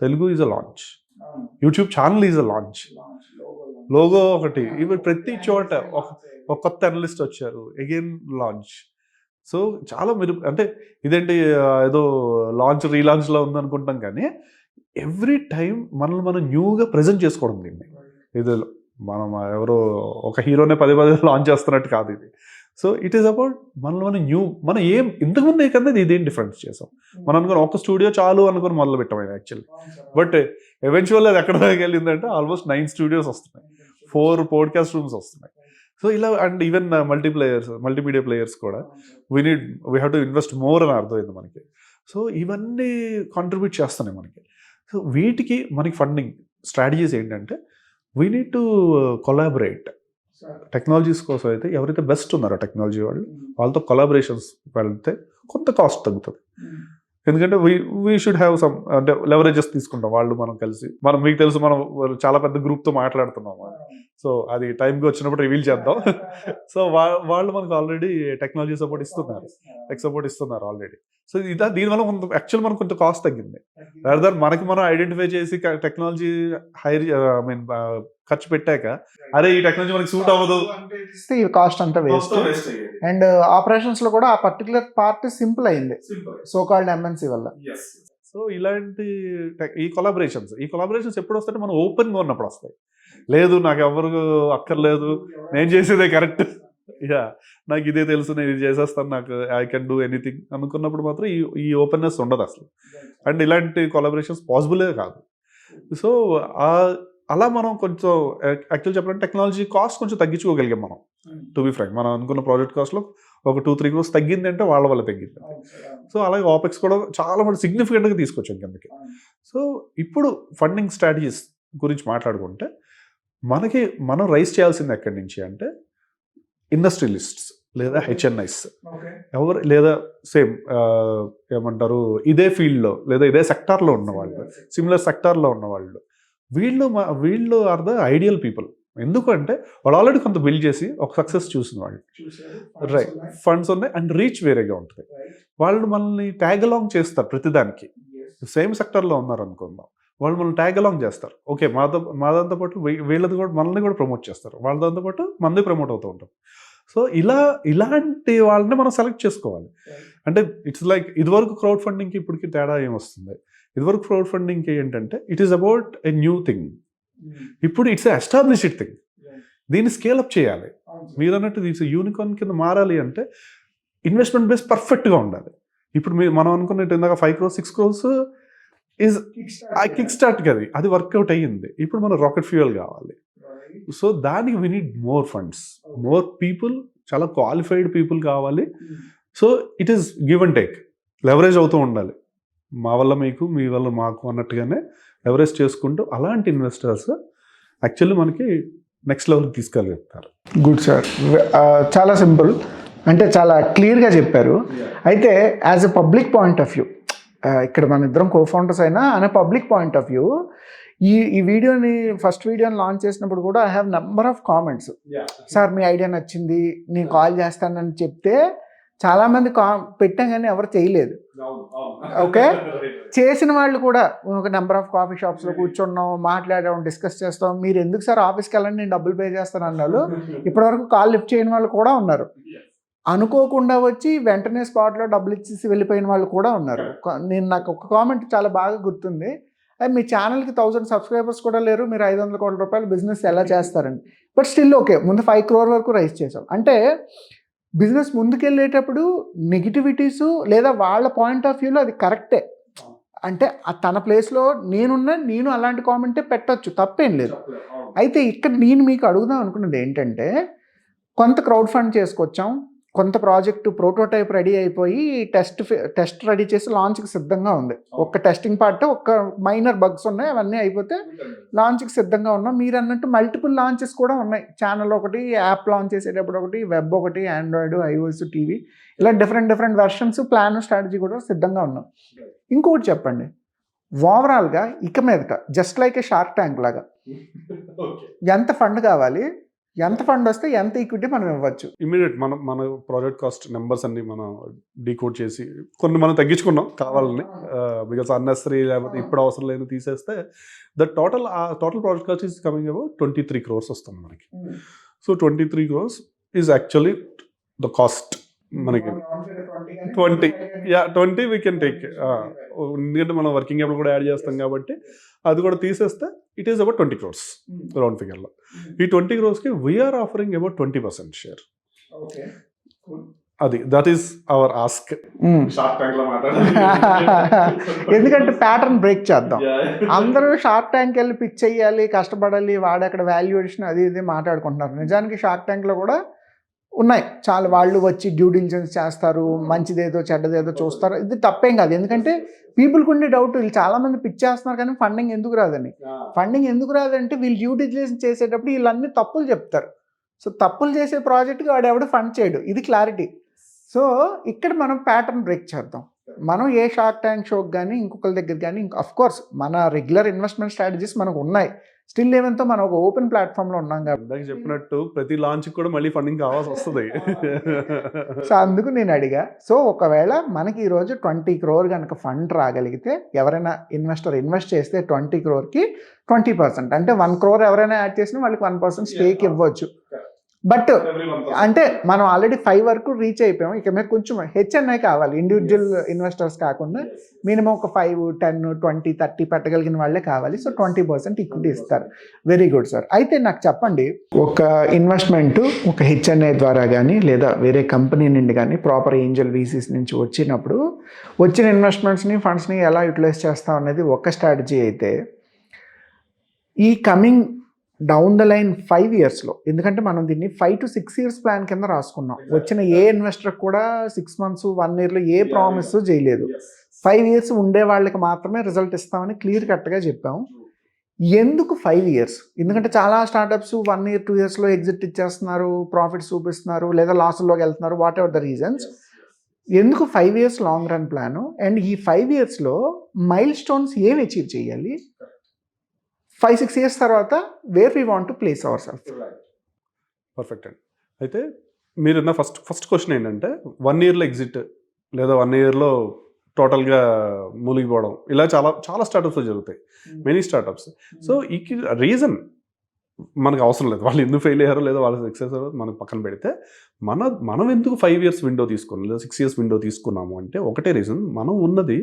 S2: Telugu is a launch, YouTube channel is a launch, logo ఒకటి, ఇవి ప్రతి చోట ఒక కొత్త అనలిస్ట్ వచ్చారు, అగైన్ లాంచ్. సో చాలా మీరు అంటే ఇదేంటి ఏదో లాంచ్ రీలాంచ్లో ఉందనుకుంటాం, కానీ ఎవ్రీ టైం మనల్ని మనం న్యూగా ప్రజెంట్ చేసుకోవడం. దీన్ని ఇది మనం ఎవరో ఒక హీరోనే 10 లాంచ్ చేస్తున్నట్టు కాదు ఇది. సో ఇట్ ఈస్ అబౌట్ మనల్ని మనం ఏం ఇంతకుముందు కన్నా ఇదేం డిఫరెన్స్ చేసాం. మనం అనుకుని ఒక స్టూడియో చాలు అనుకుని మొదలు పెట్టాం యాక్చువల్లీ. బట్ ఎవెన్చువల్ అది ఎక్కడ దాకా వెళ్ళిందంటే ఆల్మోస్ట్ 9 studios వస్తున్నాయి, 4 podcast rooms వస్తున్నాయి. సో ఇలా అండ్ ఈవెన్ మల్టీమీడియా ప్లేయర్స్ కూడా we have to invest more అని అర్థమైంది మనకి. సో ఇవన్నీ కాంట్రిబ్యూట్ చేస్తున్నాయి మనకి. సో వీటికి మనకి ఫండింగ్ స్ట్రాటజీస్ ఏంటంటే we need to collaborate. Technologies కోసం అయితే ఎవరైతే బెస్ట్ ఉన్నారో టెక్నాలజీ వాళ్ళతో కొలాబరేషన్స్ వెళ్తే కొంత కాస్ట్ తగ్గుతుంది. ఎందుకంటే వీ షుడ్ హ్యావ్ సమ్ అంటే లెవరేజెస్ తీసుకుంటాం, వాళ్ళు మనం కలిసి. మీకు తెలుసు మనం చాలా పెద్ద గ్రూప్తో మాట్లాడుతున్నాము. సో అది టైంకి వచ్చినప్పుడు రివీల్ చేద్దాం. సో వాళ్ళు మనకు ఆల్రెడీ టెక్నాలజీ సపోర్ట్ ఇస్తున్నారు, టెక్ సపోర్ట్ ఇస్తున్నారు ఆల్రెడీ. సో దీనివల్ల యాక్చువల్ మనకు కొంచెం కాస్ట్ తగ్గింది. రాదర్ మనకి మనం ఐడెంటిఫై చేసి టెక్నాలజీ ఖర్చు పెట్టాక అరే ఈ టెక్నాలజీ మనకి సూట్ అవ్వదు,
S1: ఈ కాస్ట్ అంతా వేస్ట్. అండ్ ఆపరేషన్స్ లో కూడా ఆ పర్టికులర్ పార్ట్ సింపుల్ అయింది సో కాల్డ్ MNC వల్ల.
S2: సో ఇలాంటి ఈ కొలాబరేషన్స్ ఎప్పుడు వస్తాయంటే మనం ఓపెన్గా ఉన్నప్పుడు వస్తాయి. లేదు నాకు ఎవరు అక్కర్లేదు, నేను చేసేదే కరెక్ట్, నాకు ఇదే తెలుసు, నేను ఇది చేసేస్తాను, నాకు ఐ కెన్ డూ ఎనీథింగ్ అనుకున్నప్పుడు మాత్రం ఈ ఓపెన్నెస్ ఉండదు అసలు. అండ్ ఇలాంటి కొలాబరేషన్స్ పాసిబులే కాదు. సో అలా మనం కొంచెం యాక్చువల్ చెప్పాలంటే టెక్నాలజీ కాస్ట్ కొంచెం తగ్గించుకోగలిగాం మనం. టు బి ఫ్రాంక్, మనం అనుకున్న ప్రాజెక్ట్ కాస్ట్లో ఒక 2-3 crores తగ్గింది అంటే వాళ్ళ వల్ల తగ్గింది. సో అలాగే ఆపెక్స్ కూడా చాలా మంది సిగ్నిఫికెంట్గా తీసుకొచ్చాం కిందకి. సో ఇప్పుడు ఫండింగ్ స్ట్రాటజీస్ గురించి మాట్లాడుకుంటే మనం రైజ్ చేయాల్సింది ఎక్కడి నుంచి అంటే ఇండస్ట్రియలిస్ట్స్ లేదా HNIs ఎవరు, లేదా సేమ్ ఏమంటారు ఇదే ఫీల్డ్లో లేదా ఇదే సెక్టార్లో ఉన్నవాళ్ళు, సిమిలర్ సెక్టార్లో ఉన్నవాళ్ళు, వీళ్ళు ఆర్ ద ఐడియల్ పీపుల్. ఎందుకంటే వాళ్ళు ఆల్రెడీ కొంత బిల్డ్ చేసి ఒక సక్సెస్ చూసిన వాళ్ళు, రైట్, ఫండ్స్ ఉన్నాయి అండ్ రీచ్ వేరేగా ఉంటుంది. వాళ్ళు మనల్ని ట్యాగ్ అలాంగ్ చేస్తారు ప్రతిదానికి. సేమ్ సెక్టర్లో ఉన్నారు అనుకుందాం, వాళ్ళు మనల్ని ట్యాగ్ అలాంగ్ చేస్తారు. ఓకే, మా దాంతో పాటు వీళ్ళది కూడా మనల్ని కూడా ప్రమోట్ చేస్తారు. వాళ్ళ దాంతో పాటు మనది ప్రమోట్ అవుతూ ఉంటాం. సో ఇలాంటి వాళ్ళని మనం సెలెక్ట్ చేసుకోవాలి. అంటే ఇట్స్ లైక్ ఇదివరకు క్రౌడ్ ఫండింగ్కి ఇప్పటికి తేడా ఏమొస్తుంది? ఇదివరకు క్రౌడ్ ఫండింగ్కి ఏంటంటే it is about a new thing. ఇప్పుడు ఇట్స్ ఎస్టాబ్లిష్డ్ థింగ్. దీన్ని స్కేలప్ చేయాలి. మీరు అన్నట్టు ఇది యూనికార్న్ కింద మారాలి అంటే ఇన్వెస్ట్మెంట్ బేస్ పర్ఫెక్ట్గా ఉండాలి. ఇప్పుడు మనం అనుకున్నట్టు ఇందాక 5 crores 6 crores is kick start కదా, అది వర్కౌట్ అయ్యింది. ఇప్పుడు మనం రాకెట్ ఫ్యూయల్ కావాలి. సో దానికి we need more funds, more people, చాలా క్వాలిఫైడ్ పీపుల్ కావాలి. So it is give and take, leverage అవుతూ ఉండాలి. మా వల్ల మీకు, మీ వల్ల మాకు అన్నట్టుగానే లెవరేజ్ చేసుకుంటూ అలాంటి ఇన్వెస్టర్స్ యాక్చువల్లీ మనకి నెక్స్ట్ లెవెల్కి తీసుకెళ్తారు.
S1: గుడ్ సార్, చాలా సింపుల్, అంటే చాలా క్లియర్గా చెప్పారు. అయితే as a public point of view, ఇక్కడ మన ఇద్దరం కోఫౌండర్స్ అయినా అనే పబ్లిక్ పాయింట్ ఆఫ్ వ్యూ, ఈ వీడియోని ఫస్ట్ వీడియోని లాంచ్ చేసినప్పుడు కూడా I have number of comments. Sir me idea నచ్చింది, నేను కాల్ చేస్తానని చెప్తే చాలామంది పెట్టాం కానీ ఎవరు చేయలేదు. ఓకే, చేసిన వాళ్ళు కూడా ఒక నెంబర్ ఆఫ్ కాఫీ షాప్స్లో కూర్చున్నాం, మాట్లాడాం, డిస్కస్ చేస్తాం. మీరు ఎందుకు సార్ ఆఫీస్కి వెళ్ళండి, నేను డబ్బులు పే చేస్తాను అన్నారు. ఇప్పటివరకు కాల్ లిఫ్ట్ చేయని వాళ్ళు కూడా ఉన్నారు. అనుకోకుండా వచ్చి వెంటనే స్పాట్లో డబ్బులు ఇచ్చేసి వెళ్ళిపోయిన వాళ్ళు కూడా ఉన్నారు. నాకు ఒక కామెంట్ చాలా బాగా గుర్తుంది, మీ ఛానల్కి 1000 సబ్స్క్రైబర్స్ కూడా లేరు, మీరు 500 కోట్ల రూపాయలు బిజినెస్ ఎలా చేస్తారండి? బట్ స్టిల్ ఓకే, ముందు 5 crore వరకు రైజ్ చేసాం. అంటే బిజినెస్ ముందుకెళ్ళేటప్పుడు నెగిటివిటీసు లేదా వాళ్ళ పాయింట్ ఆఫ్ వ్యూలో అది కరెక్టే. అంటే తన ప్లేస్లో నేను అలాంటి కామెంటే పెట్టచ్చు, తప్పేం లేదు. అయితే ఇక్కడ నేను మీకు అడుగుదాం అనుకున్నది ఏంటంటే, కొంత క్రౌడ్ ఫండ్ చేసుకొచ్చాం, కొంత ప్రాజెక్టు ప్రోటోటైప్ రెడీ అయిపోయి టెస్ట్ రెడీ చేసి లాంచ్కి సిద్ధంగా ఉంది. ఒక్క టెస్టింగ్ పార్ట్, ఒక్క మైనర్ బగ్స్ ఉన్నాయి, అవన్నీ అయిపోతే లాంచ్కి సిద్ధంగా ఉన్నాం. మీరు అన్నట్టు మల్టిపుల్ లాంచెస్ కూడా ఉన్నాయి. ఛానల్ ఒకటి, యాప్ లాంచ్ చేసేటప్పుడు ఒకటి, వెబ్ ఒకటి, ఆండ్రాయిడ్, ఐఓఎస్, టీవీ, ఇలా డిఫరెంట్ వెర్షన్స్, ప్లాన్, స్ట్రాటజీ కూడా సిద్ధంగా ఉన్నాం. ఇంకొకటి చెప్పండి, ఓవరాల్గా ఇక మీదట జస్ట్ లైక్ ఏ షార్క్ ట్యాంక్ లాగా ఎంత ఫండ్ కావాలి, ఎంత ఫండ్ వస్తే ఎంత ఈక్విటీ మనం ఇవ్వచ్చు?
S2: ఇమీడియట్ మన ప్రాజెక్ట్ కాస్ట్ నెంబర్స్ అన్ని మనం డీకోడ్ చేసి కొన్ని మనం తగ్గించుకున్నాం కావాలని, బికాస్ అన్నెసరీ లేకపోతే ఇప్పుడు అవసరం లేదు తీసేస్తే the total project cost is coming about 23 crores వస్తుంది మనకి. So 23 crores is actually the cost మనకి. 20 వీ కెన్ టేక్, ఎందుకంటే మనం వర్కింగ్ క్యాపిటల్ కూడా యాడ్ చేస్తాం కాబట్టి అది కూడా తీసేస్తే it is about 20 crores round ఫిగర్లో. ఈ 20 crores we are offering about 20% share. అది దట్ ఈస్ అవర్ ఆస్క్.
S1: ఎందుకంటే ప్యాటర్న్ బ్రేక్ చేద్దాం. అందరూ షార్క్ ట్యాంక్ వెళ్ళి పిచ్ చేయాలి, కష్టపడాలి, వాడు అక్కడ వాల్యుయేషన్ అది ఇది మాట్లాడుకుంటున్నారు. నిజానికి షార్క్ ట్యాంక్లో కూడా ఉన్నాయి చాలా, వాళ్ళు వచ్చి డ్యూ డిలిజెన్స్ చేస్తారు, మంచిదేదో చెడ్డదేదో చూస్తారు. ఇది తప్పేం కాదు, ఎందుకంటే పీపుల్కి ఉండే డౌట్, వీళ్ళు చాలామంది పిచ్ చేస్తున్నారు కానీ ఫండింగ్ ఎందుకు రాదని. ఫండింగ్ ఎందుకు రాదంటే వీళ్ళు డ్యూ డిలిజెన్స్ చేసేటప్పుడు వీళ్ళన్నీ తప్పులు చెప్తారు. సో తప్పులు చేసే ప్రాజెక్ట్కి వాడు ఎవడు ఫండ్ చేయడు, ఇది క్లారిటీ. సో ఇక్కడ మనం ప్యాటర్న్ బ్రేక్ చేద్దాం. మనం ఏ షార్క్ ట్యాంక్ షోకి కానీ ఇంకొకరి దగ్గర కానీ, అఫ్కోర్స్ మన రెగ్యులర్ ఇన్వెస్ట్మెంట్ స్ట్రాటజీస్ మనకు ఉన్నాయి. స్టిల్ ఏమంతో మనం ఒక ఓపెన్ ప్లాట్ఫామ్లో ఉన్నాం కాబట్టి
S2: చెప్పినట్టు ప్రతి లాంచ్ కూడా మళ్ళీ ఫండింగ్ కావాల్సి వస్తుంది.
S1: సో అందుకు నేను అడిగా. సో ఒకవేళ మనకి ఈరోజు 20 crore కనుక ఫండ్ రాగలిగితే, ఎవరైనా ఇన్వెస్టర్ ఇన్వెస్ట్ చేస్తే 20 crore 20%, అంటే 1 crore ఎవరైనా యాడ్ చేసినా వాళ్ళకి 1% స్టేక్ ఇవ్వచ్చు. బట్ అంటే మనం ఆల్రెడీ 5 వరకు రీచ్ అయిపోయాం. ఇక మీద కొంచెం హెచ్ఎన్ఐ కావాలి, ఇండివిజువల్ ఇన్వెస్టర్స్ కాకుండా మినిమం ఒక 5, 10, 20, 30 పెట్టగలిగిన వాళ్ళే కావాలి. సో 20% ఈక్విటీ ఇస్తారు. Very good sir. అయితే నాకు చెప్పండి, ఒక ఇన్వెస్ట్మెంట్ ఒక హెచ్ఎన్ఐ ద్వారా కానీ లేదా వేరే కంపెనీ నుండి కానీ ప్రాపర్ ఏంజల్ వీసీస్ నుంచి వచ్చినప్పుడు వచ్చిన ఇన్వెస్ట్మెంట్స్ని, ఫండ్స్ని ఎలా యూటిలైజ్ చేస్తాం అనేది ఒక స్ట్రాటజీ అయితే, ఈ కమింగ్ డౌన్ ద లైన్ 5 yearsలో, ఎందుకంటే మనం దీన్ని 5 to 6 years ప్లాన్ కింద రాసుకున్నాం. వచ్చిన ఏ ఇన్వెస్టర్ కూడా 6 months 1 yearలో ఏ ప్రామిస్ చేయలేదు. 5 years ఉండే వాళ్ళకి మాత్రమే రిజల్ట్ ఇస్తామని క్లియర్ కట్గా చెప్పాము. ఎందుకు 5 years? ఎందుకంటే చాలా స్టార్టప్స్ 1 year 2 yearsలో ఎగ్జిట్ ఇచ్చేస్తున్నారు, ప్రాఫిట్స్ చూపిస్తున్నారు, లేదా లాస్లోకి వెళ్తున్నారు, వాట్ ఎవర్ ద రీజన్స్. ఎందుకు 5 years long run plan? And ఈ 5 yearsలో మైల్ స్టోన్స్ ఏమి అచీవ్ చేయాలి? 5-6 years తర్వాత where we want to place our self.
S2: Perfect అండి. అయితే మీరు ఫస్ట్ క్వశ్చన్ ఏంటంటే 1 yearలో ఎగ్జిట్ లేదా 1 yearలో టోటల్గా మూలిగిపోవడం, ఇలా చాలా చాలా స్టార్టప్స్ జరుగుతాయి, మెనీ స్టార్టప్స్. సో ఈ రీజన్ మనకు అవసరం లేదు, వాళ్ళు ఎందుకు ఫెయిల్ అయ్యారో లేదా వాళ్ళు సక్సెస్ అయ్యారో మనకు పక్కన పెడితే, మనం ఎందుకు 5 years విండో తీసుకున్నాం లేదా 6 years విండో తీసుకున్నాము అంటే ఒకటే రీజన్, మనం ఉన్నది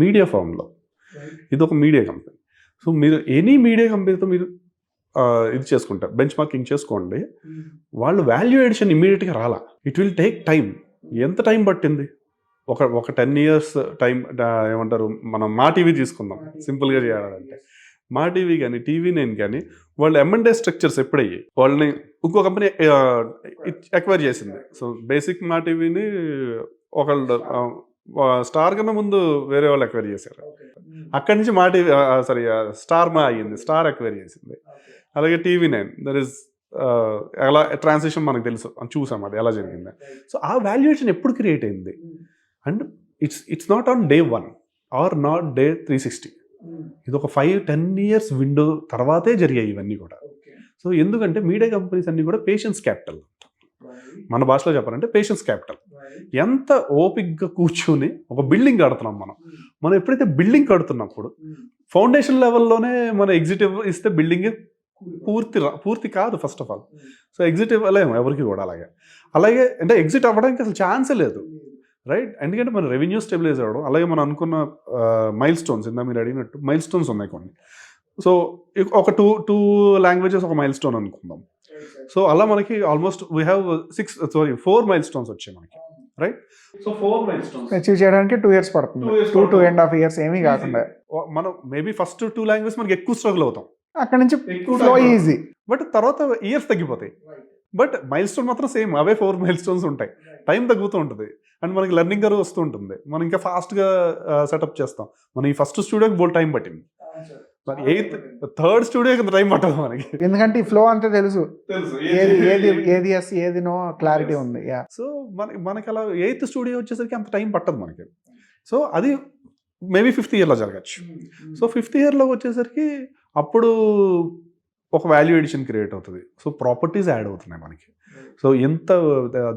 S2: మీడియా ఫామ్లో, ఇది ఒక మీడియా కంపెనీ. సో మీరు ఎనీ మీడియా కంపెనీతో మీరు ఇది చేసుకుంటారు, బెంచ్ మార్కింగ్ చేసుకోండి, వాళ్ళు వాల్యూ ఎడిషన్ ఇమీడియట్గా రాలా, ఇట్ విల్ టేక్ టైం. ఎంత టైం పట్టింది? ఒక 10 years టైం. ఏమంటారు, మనం మా టీవీ తీసుకుందాం సింపుల్గా చేయాలంటే, మా టీవీ కానీ TV9 కానీ వాళ్ళు M&A స్ట్రక్చర్స్ ఎప్పుడయ్యాయి, వాళ్ళని ఇంకో కంపెనీ ఎక్వైర్ చేసింది. సో బేసిక్ మా టీవీని ఒకళ్ళు స్టార్ కన్నా ముందు వేరే వాళ్ళు ఎక్వైర్ చేశారు, అక్కడి నుంచి మా టీవీ స్టార్ మా అయ్యింది, స్టార్ ఎక్వైర్ చేసింది. అలాగే TV9 దర్ ఇస్ ఎలా ట్రాన్సిషన్ మనకు తెలుసు, చూసాం అది ఎలా జరిగింది. సో ఆ వాల్యుయేషన్ ఎప్పుడు క్రియేట్ అయింది and it's not on day 1 or not day 360, ఇది ఒక 5-10 years విండో తర్వాతే జరిగాయి ఇవన్నీ కూడా. సో ఎందుకంటే మీడియా కంపెనీస్ అన్నీ కూడా పేషెన్స్ క్యాపిటల్, మన భాషలో చెప్పాలంటే పేషెన్స్ క్యాపిటల్. ఎంత ఓపిక్గా కూర్చొని ఒక బిల్డింగ్ కడుతున్నాం మనం ఎప్పుడైతే బిల్డింగ్ కడుతున్నప్పుడు ఫౌండేషన్ లెవెల్లోనే మన ఎగ్జిట్ ఇస్తే బిల్డింగ్ పూర్తి కాదు first of all. So exit ఇవ్వలేము ఎవరికి కూడా, అలాగే అంటే ఎగ్జిట్ అవ్వడానికి అసలు ఛాన్సే లేదు, రైట్? ఎందుకంటే మన రెవెన్యూ స్టెబిలైజ్ అవ్వడం, అలాగే మనం అనుకున్న మైల్ స్టోన్స్, ఇందా మీరు అడిగినట్టు మైల్ స్టోన్స్ ఉన్నాయి కొన్ని. సో ఒక టూ లాంగ్వేజెస్ ఒక మైల్ స్టోన్ అనుకుందాం. సో అలా మనకి almost we have 4 mile stones వచ్చాయి మనకి, right? So 4 mile stones
S1: achieve చేయడానికి 2 years పడుతుంది, 2.5 years ఏమీ కాకుండా.
S2: మనం మేబీ ఫస్ట్ 2 లాంగ్వేజ్ మనకి ఎక్కువ స్ట్రగుల్ అవుతాం,
S1: అక్కడ నుంచి ఫ్లో ఈజీ,
S2: బట్ తర్వాత ఇయర్స్ తగ్గిపోతాయి. బట్ మైల్ స్టోన్ మాత్రం సేమ్, అవే 4 మైల్ స్టోన్స్ ఉంటాయి, టైం తగ్గుతూ ఉంటుంది అండ్ మనకి లెర్నింగ్ కర్వ్ వస్తూ ఉంటుంది, మనం ఇంకా ఫాస్ట్గా సెటప్ చేస్తాం. మనం ఈ ఫస్ట్ స్టూడియోకి బోల్ టైం పట్టింది, మరి థర్డ్ స్టూడియోకి టైం పట్టదు మనకి,
S1: ఎందుకంటే ఈ ఫ్లో అంతా తెలుసు, ఏది ఎస్ ఏది నో క్లారిటీ ఉంది.
S2: సో మనకి అలా 8th స్టూడియో వచ్చేసరికి అంత టైం పట్టదు మనకి. సో అది మేబీ 5th yearలో జరగచ్చు. సో 5th yearలో వచ్చేసరికి అప్పుడు ఒక వాల్యూ ఎడిషన్ క్రియేట్ అవుతుంది, సో ప్రాపర్టీస్ యాడ్ అవుతున్నాయి మనకి. సో ఎంత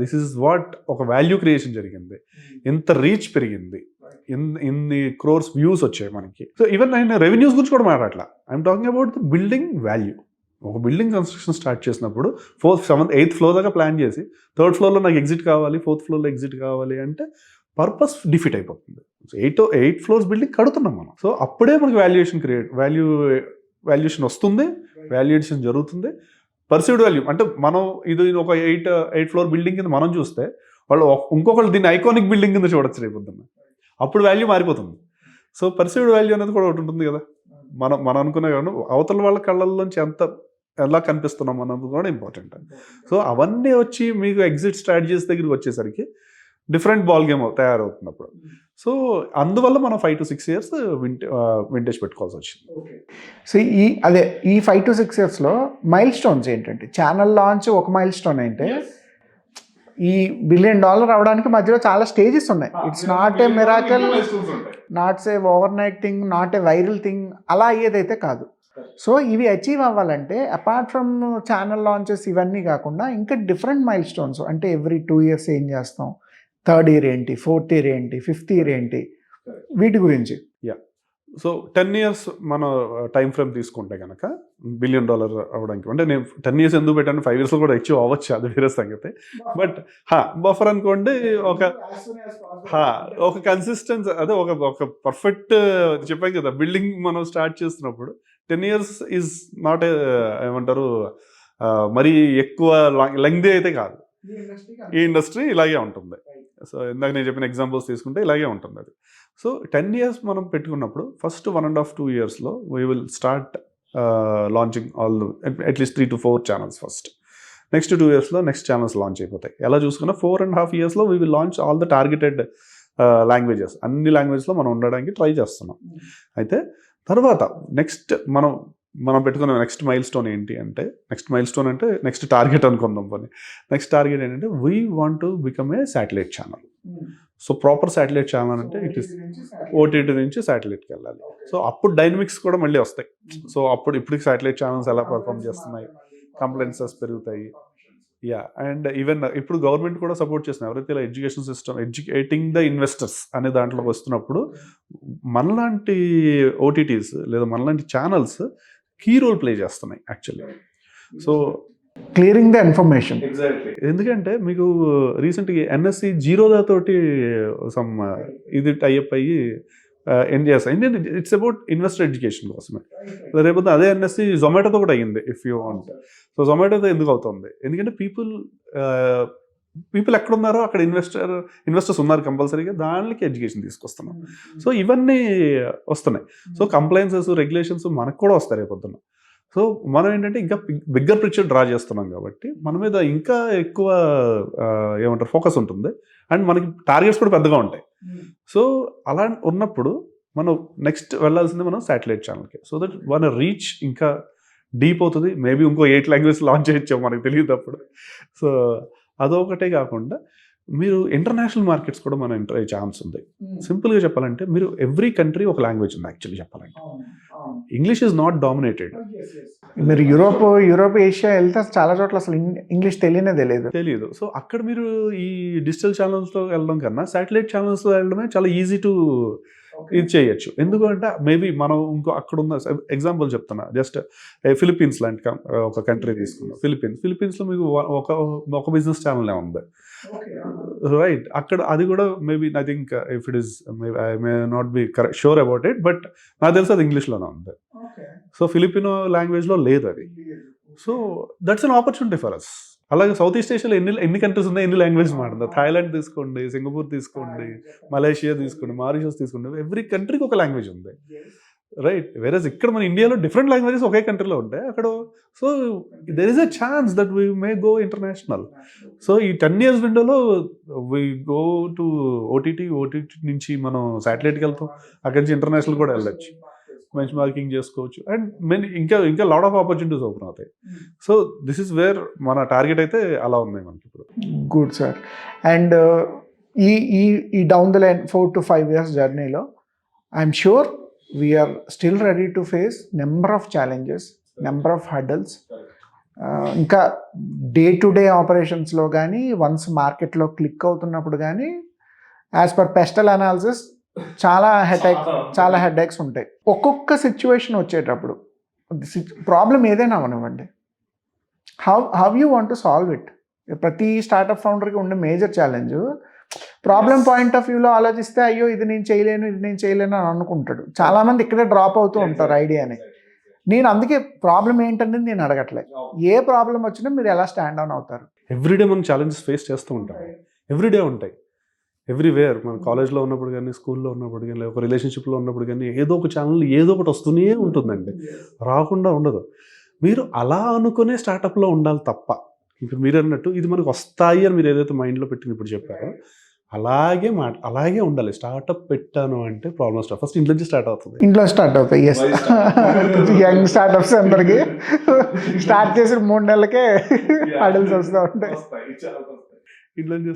S2: దిస్ ఈజ్ వాట్ ఒక వాల్యూ క్రియేషన్ జరిగింది, ఎంత రీచ్ పెరిగింది, ఇన్ని క్రోర్స్ వ్యూస్ వచ్చాయి మనకి. సో ఈవెన్ నేను రెవెన్యూస్ గురించి కూడా మాట్లాడలా, I'm talking about the building value. ఒక బిల్డింగ్ కన్స్ట్రక్షన్ స్టార్ట్ చేసినప్పుడు 4th, 7th, 8th floor దాకా ప్లాన్ చేసి 3rd floorలో నాకు ఎగ్జిట్ కావాలి, 4th floorలో ఎగ్జిట్ కావాలి అంటే పర్పస్ డిఫీట్ అయిపోతుంది. సో 8 floors బిల్డింగ్ కడుతున్నాం మనం. సో అప్పుడే మనకి వాల్యుయేషన్ వస్తుంది, వాల్యుయేషన్ జరుగుతుంది. పర్సీవ్డ్ వాల్యూ అంటే మనం ఇది ఒక 8 floor బిల్డింగ్ కింద మనం చూస్తే వాళ్ళు ఇంకొకళ్ళు దీన్ని ఐకానిక్ బిల్డింగ్ కింద చూడొచ్చు రేపొద్దున్న, అప్పుడు వాల్యూ మారిపోతుంది. సో పర్సీవ్డ్ వాల్యూ అనేది కూడా ఒకటి ఉంటుంది కదా, మనం అనుకునే కానీ అవతల వాళ్ళ కళ్ళల్లోంచి ఎలా కనిపిస్తున్నాం అన్నది కూడా ఇంపార్టెంట్. సో అవన్నీ వచ్చి మీకు ఎగ్జిట్ స్ట్రాటజీస్ దగ్గరికి వచ్చేసరికి డిఫరెంట్ బాల్ గేమ్ తయారవుతుంది అప్పుడు. సో అందువల్ల మనం 5 to 6 years వింటేజ్ పెట్టుకోవాల్సి వచ్చింది.
S1: సో ఈ 5 to 6 yearsలో మైల్ స్టోన్స్ ఏంటంటే, ఛానల్ లాంచ్ ఒక మైల్ స్టోన్ అంటే ఈ $1 billion అవడానికి మధ్యలో చాలా స్టేజెస్ ఉన్నాయి. It's not a miracle, not a over night thing, not a viral thing, అలా అయ్యేదైతే కాదు. సో ఇవి అచీవ్ అవ్వాలంటే అపార్ట్ ఫ్రమ్ ఛానల్ లాంచెస్ ఇవన్నీ కాకుండా ఇంకా డిఫరెంట్ మైల్ స్టోన్స్, అంటే ఎవ్రీ 2 years ఏం చేస్తాం, 3rd year ఏంటి, 4th year ఏంటి, 5th year ఏంటి, వీటి గురించి.
S2: సో 10 years మన టైం ఫ్రేమ్ తీసుకుంటే కనుక $1 billion అవ్వడానికి, అంటే నేను 10 years ఎందుకు పెట్టాను, 5 years కూడా అచీవ్ అవ్వచ్చు, అది వేరే సంగతి. బట్ బఫర్ అనుకోండి, ఒక కన్సిస్టెన్సీ, అదే ఒక పర్ఫెక్ట్ చెప్పాం కదా, బిల్డింగ్ మనం స్టార్ట్ చేస్తున్నప్పుడు 10 years ఈజ్ నాట్ ఏమంటారు మరీ ఎక్కువ లెంగ్తీ అయితే కాదు. ఈ ఇండస్ట్రీ ఇలాగే ఉంటుంది. సో ఇందాక నేను చెప్పిన ఎగ్జాంపుల్స్ తీసుకుంటే ఇలాగే ఉంటుంది అది. సో 10 years మనం పెట్టుకున్నప్పుడు ఫస్ట్ 1.5-2 yearsలో we will start launching at least 3 to 4 channels first. Next 2 yearsలో నెక్స్ట్ ఛానల్స్ లాంచ్ అయిపోతాయి. ఎలా చూసుకున్నా 4.5 yearsలో we will launch all the targeted languages, అన్ని లాంగ్వేజ్లో మనం ఉండడానికి ట్రై చేస్తున్నాం. అయితే తర్వాత నెక్స్ట్ మనం పెట్టుకున్న నెక్స్ట్ మైల్ స్టోన్ ఏంటి అంటే, నెక్స్ట్ టార్గెట్ అనుకుందాం పోనీ. నెక్స్ట్ టార్గెట్ ఏంటంటే we want to become a satellite channel. So proper satellite channel అంటే ఇట్ ఇస్ ఓటీటీ నుంచి శాటిలైట్కి వెళ్ళాలి. సో అప్పుడు డైనమిక్స్ కూడా మళ్ళీ వస్తాయి. సో ఇప్పటికి శాటిలైట్ ఛానల్స్ ఎలా పర్ఫామ్ చేస్తున్నాయి, కంప్లైంట్సెస్ పెరుగుతాయి, యా అండ్ ఈవెన్ ఇప్పుడు గవర్నమెంట్ కూడా సపోర్ట్ చేస్తుంది. ఎవరైతే ఇలా education system educating the investors అనే దాంట్లోకి వస్తున్నప్పుడు మనలాంటి ఓటీటీస్ లేదా మనలాంటి ఛానల్స్ కీ రోల్ ప్లే చేస్తున్నాయి actually. So
S1: clearing the information.
S2: Exactly, ఎందుకంటే మీకు రీసెంట్గా ఎన్ఎస్సి జీరోదా తోటి సమ్ ఇది టైఅప్ అయ్యి ఎండ్ చేస్తాయి. ఇట్స్ అబౌట్ ఇన్వెస్టర్ ఎడ్యుకేషన్ కోసమే. రేపు అదే ఎన్ఎస్సి జొమాటోతో కూడా అయ్యింది ఇఫ్ యూ వాంట్. సో జొమాటోతో ఎందుకు అవుతుంది? ఎందుకంటే పీపుల్ ఎక్కడున్నారో అక్కడ ఇన్వెస్టర్స్ ఉన్నారు కంపల్సరీగా, దానికి ఎడ్యుకేషన్ తీసుకొస్తున్నాం. సో ఇవన్నీ వస్తున్నాయి. సో కంప్లైన్సెస్, రెగ్యులేషన్స్ మనకు కూడా వస్తాయి రేపొద్దున. సో మనం ఏంటంటే ఇంకా బిగ్గర్ పిక్చర్ డ్రా చేస్తున్నాం కాబట్టి మన మీద ఇంకా ఎక్కువ ఏమంటారు ఫోకస్ ఉంటుంది, అండ్ మనకి టార్గెట్స్ కూడా పెద్దగా ఉంటాయి. సో అలా ఉన్నప్పుడు మనం నెక్స్ట్ వెళ్ళాల్సింది మనం శాటిలైట్ ఛానల్కి. సో దట్ మన రీచ్ ఇంకా డీప్ అవుతుంది. మేబీ ఇంకో 8 లాంగ్వేజ్ లాంచ్ చేయొచ్చాము, మనకు తెలియదు అప్పుడు. సో అదొకటే కాకుండా మీరు ఇంటర్నేషనల్ మార్కెట్స్ కూడా మనం ఎంటర్ అయ్యే ఛాన్స్ ఉంది. సింపుల్గా చెప్పాలంటే మీరు ఎవ్రీ కంట్రీ ఒక లాంగ్వేజ్ ఉంది యాక్చువల్లీ చెప్పాలంటే. English is not dominated.
S1: మీరు యూరోప్ ఏషియా వెళ్తే చాలా చోట్ల అసలు ఇంగ్లీష్ తెలియదు.
S2: సో అక్కడ మీరు ఈ డిజిటల్ ఛానల్స్తో వెళ్ళడం కన్నా శాటిలైట్ ఛానల్స్లో వెళ్ళడమే చాలా ఈజీ టు ఇది చేయొచ్చు. ఎందుకంటే మేబీ మనం ఇంకో అక్కడ ఉన్న ఎగ్జాంపుల్ చెప్తున్నా, జస్ట్ ఫిలిప్పీన్స్ లాంటి ఒక కంట్రీ తీసుకున్నాం. ఫిలిప్పీన్స్లో మీకు ఒక బిజినెస్ ఛానల్ ఉంది, రైట్? అక్కడ అది కూడా maybe I think if it is I may not be sure about it, but నాకు తెలిసి అది ఇంగ్లీష్లోనే ఉంది. సో ఫిలిపినో లాంగ్వేజ్లో లేదు అది. So that's an opportunity for us. అలాగే సౌత్ ఈస్ట్ ఏషియాలో ఎన్ని కంట్రీస్ ఉన్నాయి, ఎన్ని లాంగ్వేజ్ మాట్లాడుతుంది. థాయిలాండ్ తీసుకోండి, సింగపూర్ తీసుకోండి, మలేషియా తీసుకోండి, మారిషస్ తీసుకోండి, ఎవ్రీ కంట్రీకి ఒక లాంగ్వేజ్ ఉంది, రైట్? వేరేస్ ఇక్కడ మన ఇండియాలో డిఫరెంట్ లాంగ్వేజెస్ ఒకే కంట్రీలో ఉంటాయి అక్కడ. So there is a chance that we may go international. So ఈ 10 years విండోలో వీ గో టు ఓటీటీ నుంచి మనం శాటిలైట్కి వెళ్తాం, అక్కడి నుంచి ఇంటర్నేషనల్ కూడా వెళ్ళొచ్చు, బెంచ్ మార్కింగ్ చేసుకోవచ్చు, అండ్ ఇంకా లాట్ ఆఫ్ ఆపర్చునిటీస్ ఓపెన్ అవుతాయి. సో దిస్ ఇస్ వేర్ మన టార్గెట్ అయితే అలా ఉంది మనకి ఇప్పుడు.
S1: Good sir. అండ్ ఈ down the line 4 to 5 years జర్నీలో I'm sure we're still ready to face number of challenges, number of hurdles. ఇంకా డే టు డే ఆపరేషన్స్లో కానీ వన్స్ మార్కెట్లో క్లిక్ అవుతున్నప్పుడు కానీ యాజ్ పర్ పెస్టల్ అనాలిసిస్ చాలా హెడేక్స్ ఉంటాయి. ఒక్కొక్క సిచ్యువేషన్ వచ్చేటప్పుడు ప్రాబ్లం ఏదైనా అవనివ్వండి, how you want to solve it. ప్రతి స్టార్ట్అప్ ఫౌండర్కి ఉండే major challenge problem point of వ్యూలో ఆలోచిస్తే అయ్యో ఇది నేను చేయలేను అని అనుకుంటాడు. చాలామంది ఇక్కడే డ్రాప్ అవుతూ ఉంటారు ఐడియాని. నేను అందుకే ప్రాబ్లం ఏంటనేది నేను అడగట్లేదు, ఏ ప్రాబ్లం వచ్చినా మీరు ఎలా స్టాండ్ ఆన్ అవుతారు.
S2: ఎవ్రీడే మనం ఛాలెంజెస్ ఫేస్ చేస్తూ ఉంటాం, ఎవ్రీడే ఉంటాయి, ఎవ్రీవేర్. మన కాలేజ్లో ఉన్నప్పుడు కానీ, స్కూల్లో ఉన్నప్పుడు కానీ, ఒక రిలేషన్షిప్లో ఉన్నప్పుడు కానీ ఏదో ఒక ఛానల్ ఏదో ఒకటి వస్తూనే ఉంటుందండి, రాకుండా ఉండదు. మీరు అలా అనుకునే స్టార్టప్లో ఉండాలి తప్ప, ఇప్పుడు మీరు అన్నట్టు ఇది మనకు వస్తాయి అని మీరు ఏదైతే మైండ్లో పెట్టిన ఇప్పుడు చెప్పారో అలాగే ఉండాలి. స్టార్టప్ పెట్టాను అంటే ప్రాబ్లమ్ ఫస్ట్ ఇంట్లో నుంచి స్టార్ట్ అవుతాయి.
S1: ఎస్, యంగ్ స్టార్టప్స్ అందరికి స్టార్ట్ చేసిన 3 నెలలకే అడల్స్ వస్తూ ఉంటాయి,
S2: ఇంట్లో నుంచి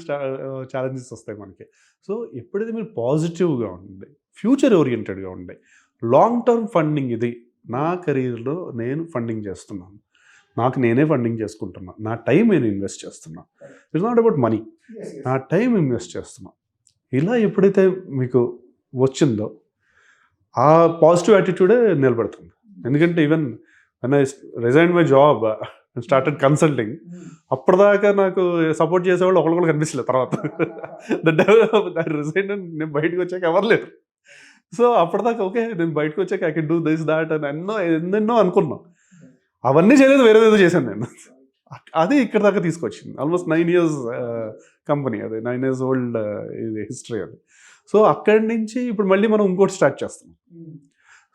S2: ఛాలెంజెస్ వస్తాయి మనకి. సో ఎప్పుడైతే మీరు పాజిటివ్గా ఉండి, ఫ్యూచర్ ఓరియంటెడ్గా ఉండి, లాంగ్ టర్మ్ ఫండింగ్, ఇది నా కెరీర్లో నేను ఫండింగ్ చేస్తున్నాను, నాకు నేనే ఫండింగ్ చేసుకుంటున్నా, నా టైం నేను ఇన్వెస్ట్ చేస్తున్నా, ఇట్స్ నాట్ అబౌట్ మనీ, నా టైం ఇన్వెస్ట్ చేస్తున్నా, ఇలా ఎప్పుడైతే మీకు వచ్చిందో ఆ పాజిటివ్ యాటిట్యూడే నిలబడుతుంది. ఎందుకంటే even when I resigned my job and started consulting, అప్పటిదాకా నాకు సపోర్ట్ చేసేవాళ్ళు ఒకళ్ళు కనిపించలేదు. తర్వాత రిజైన్ నేను బయటకు వచ్చాక ఎవరు లేరు. సో అప్పటిదాకా ఓకే నేను బయటకు వచ్చాక I can do this that అని ఎన్నెన్నో అనుకున్నాం. అవన్నీ చేయలేదు, వేరేదేదో చేశాను నేను. అది ఇక్కడ దాకా తీసుకొచ్చింది. ఆల్మోస్ట్ 9 years కంపెనీ, అది 9 years ఓల్డ్ ఇది హిస్టరీ అది. సో అక్కడి నుంచి ఇప్పుడు మళ్ళీ మనం ఇంకోటి స్టార్ట్ చేస్తున్నాం.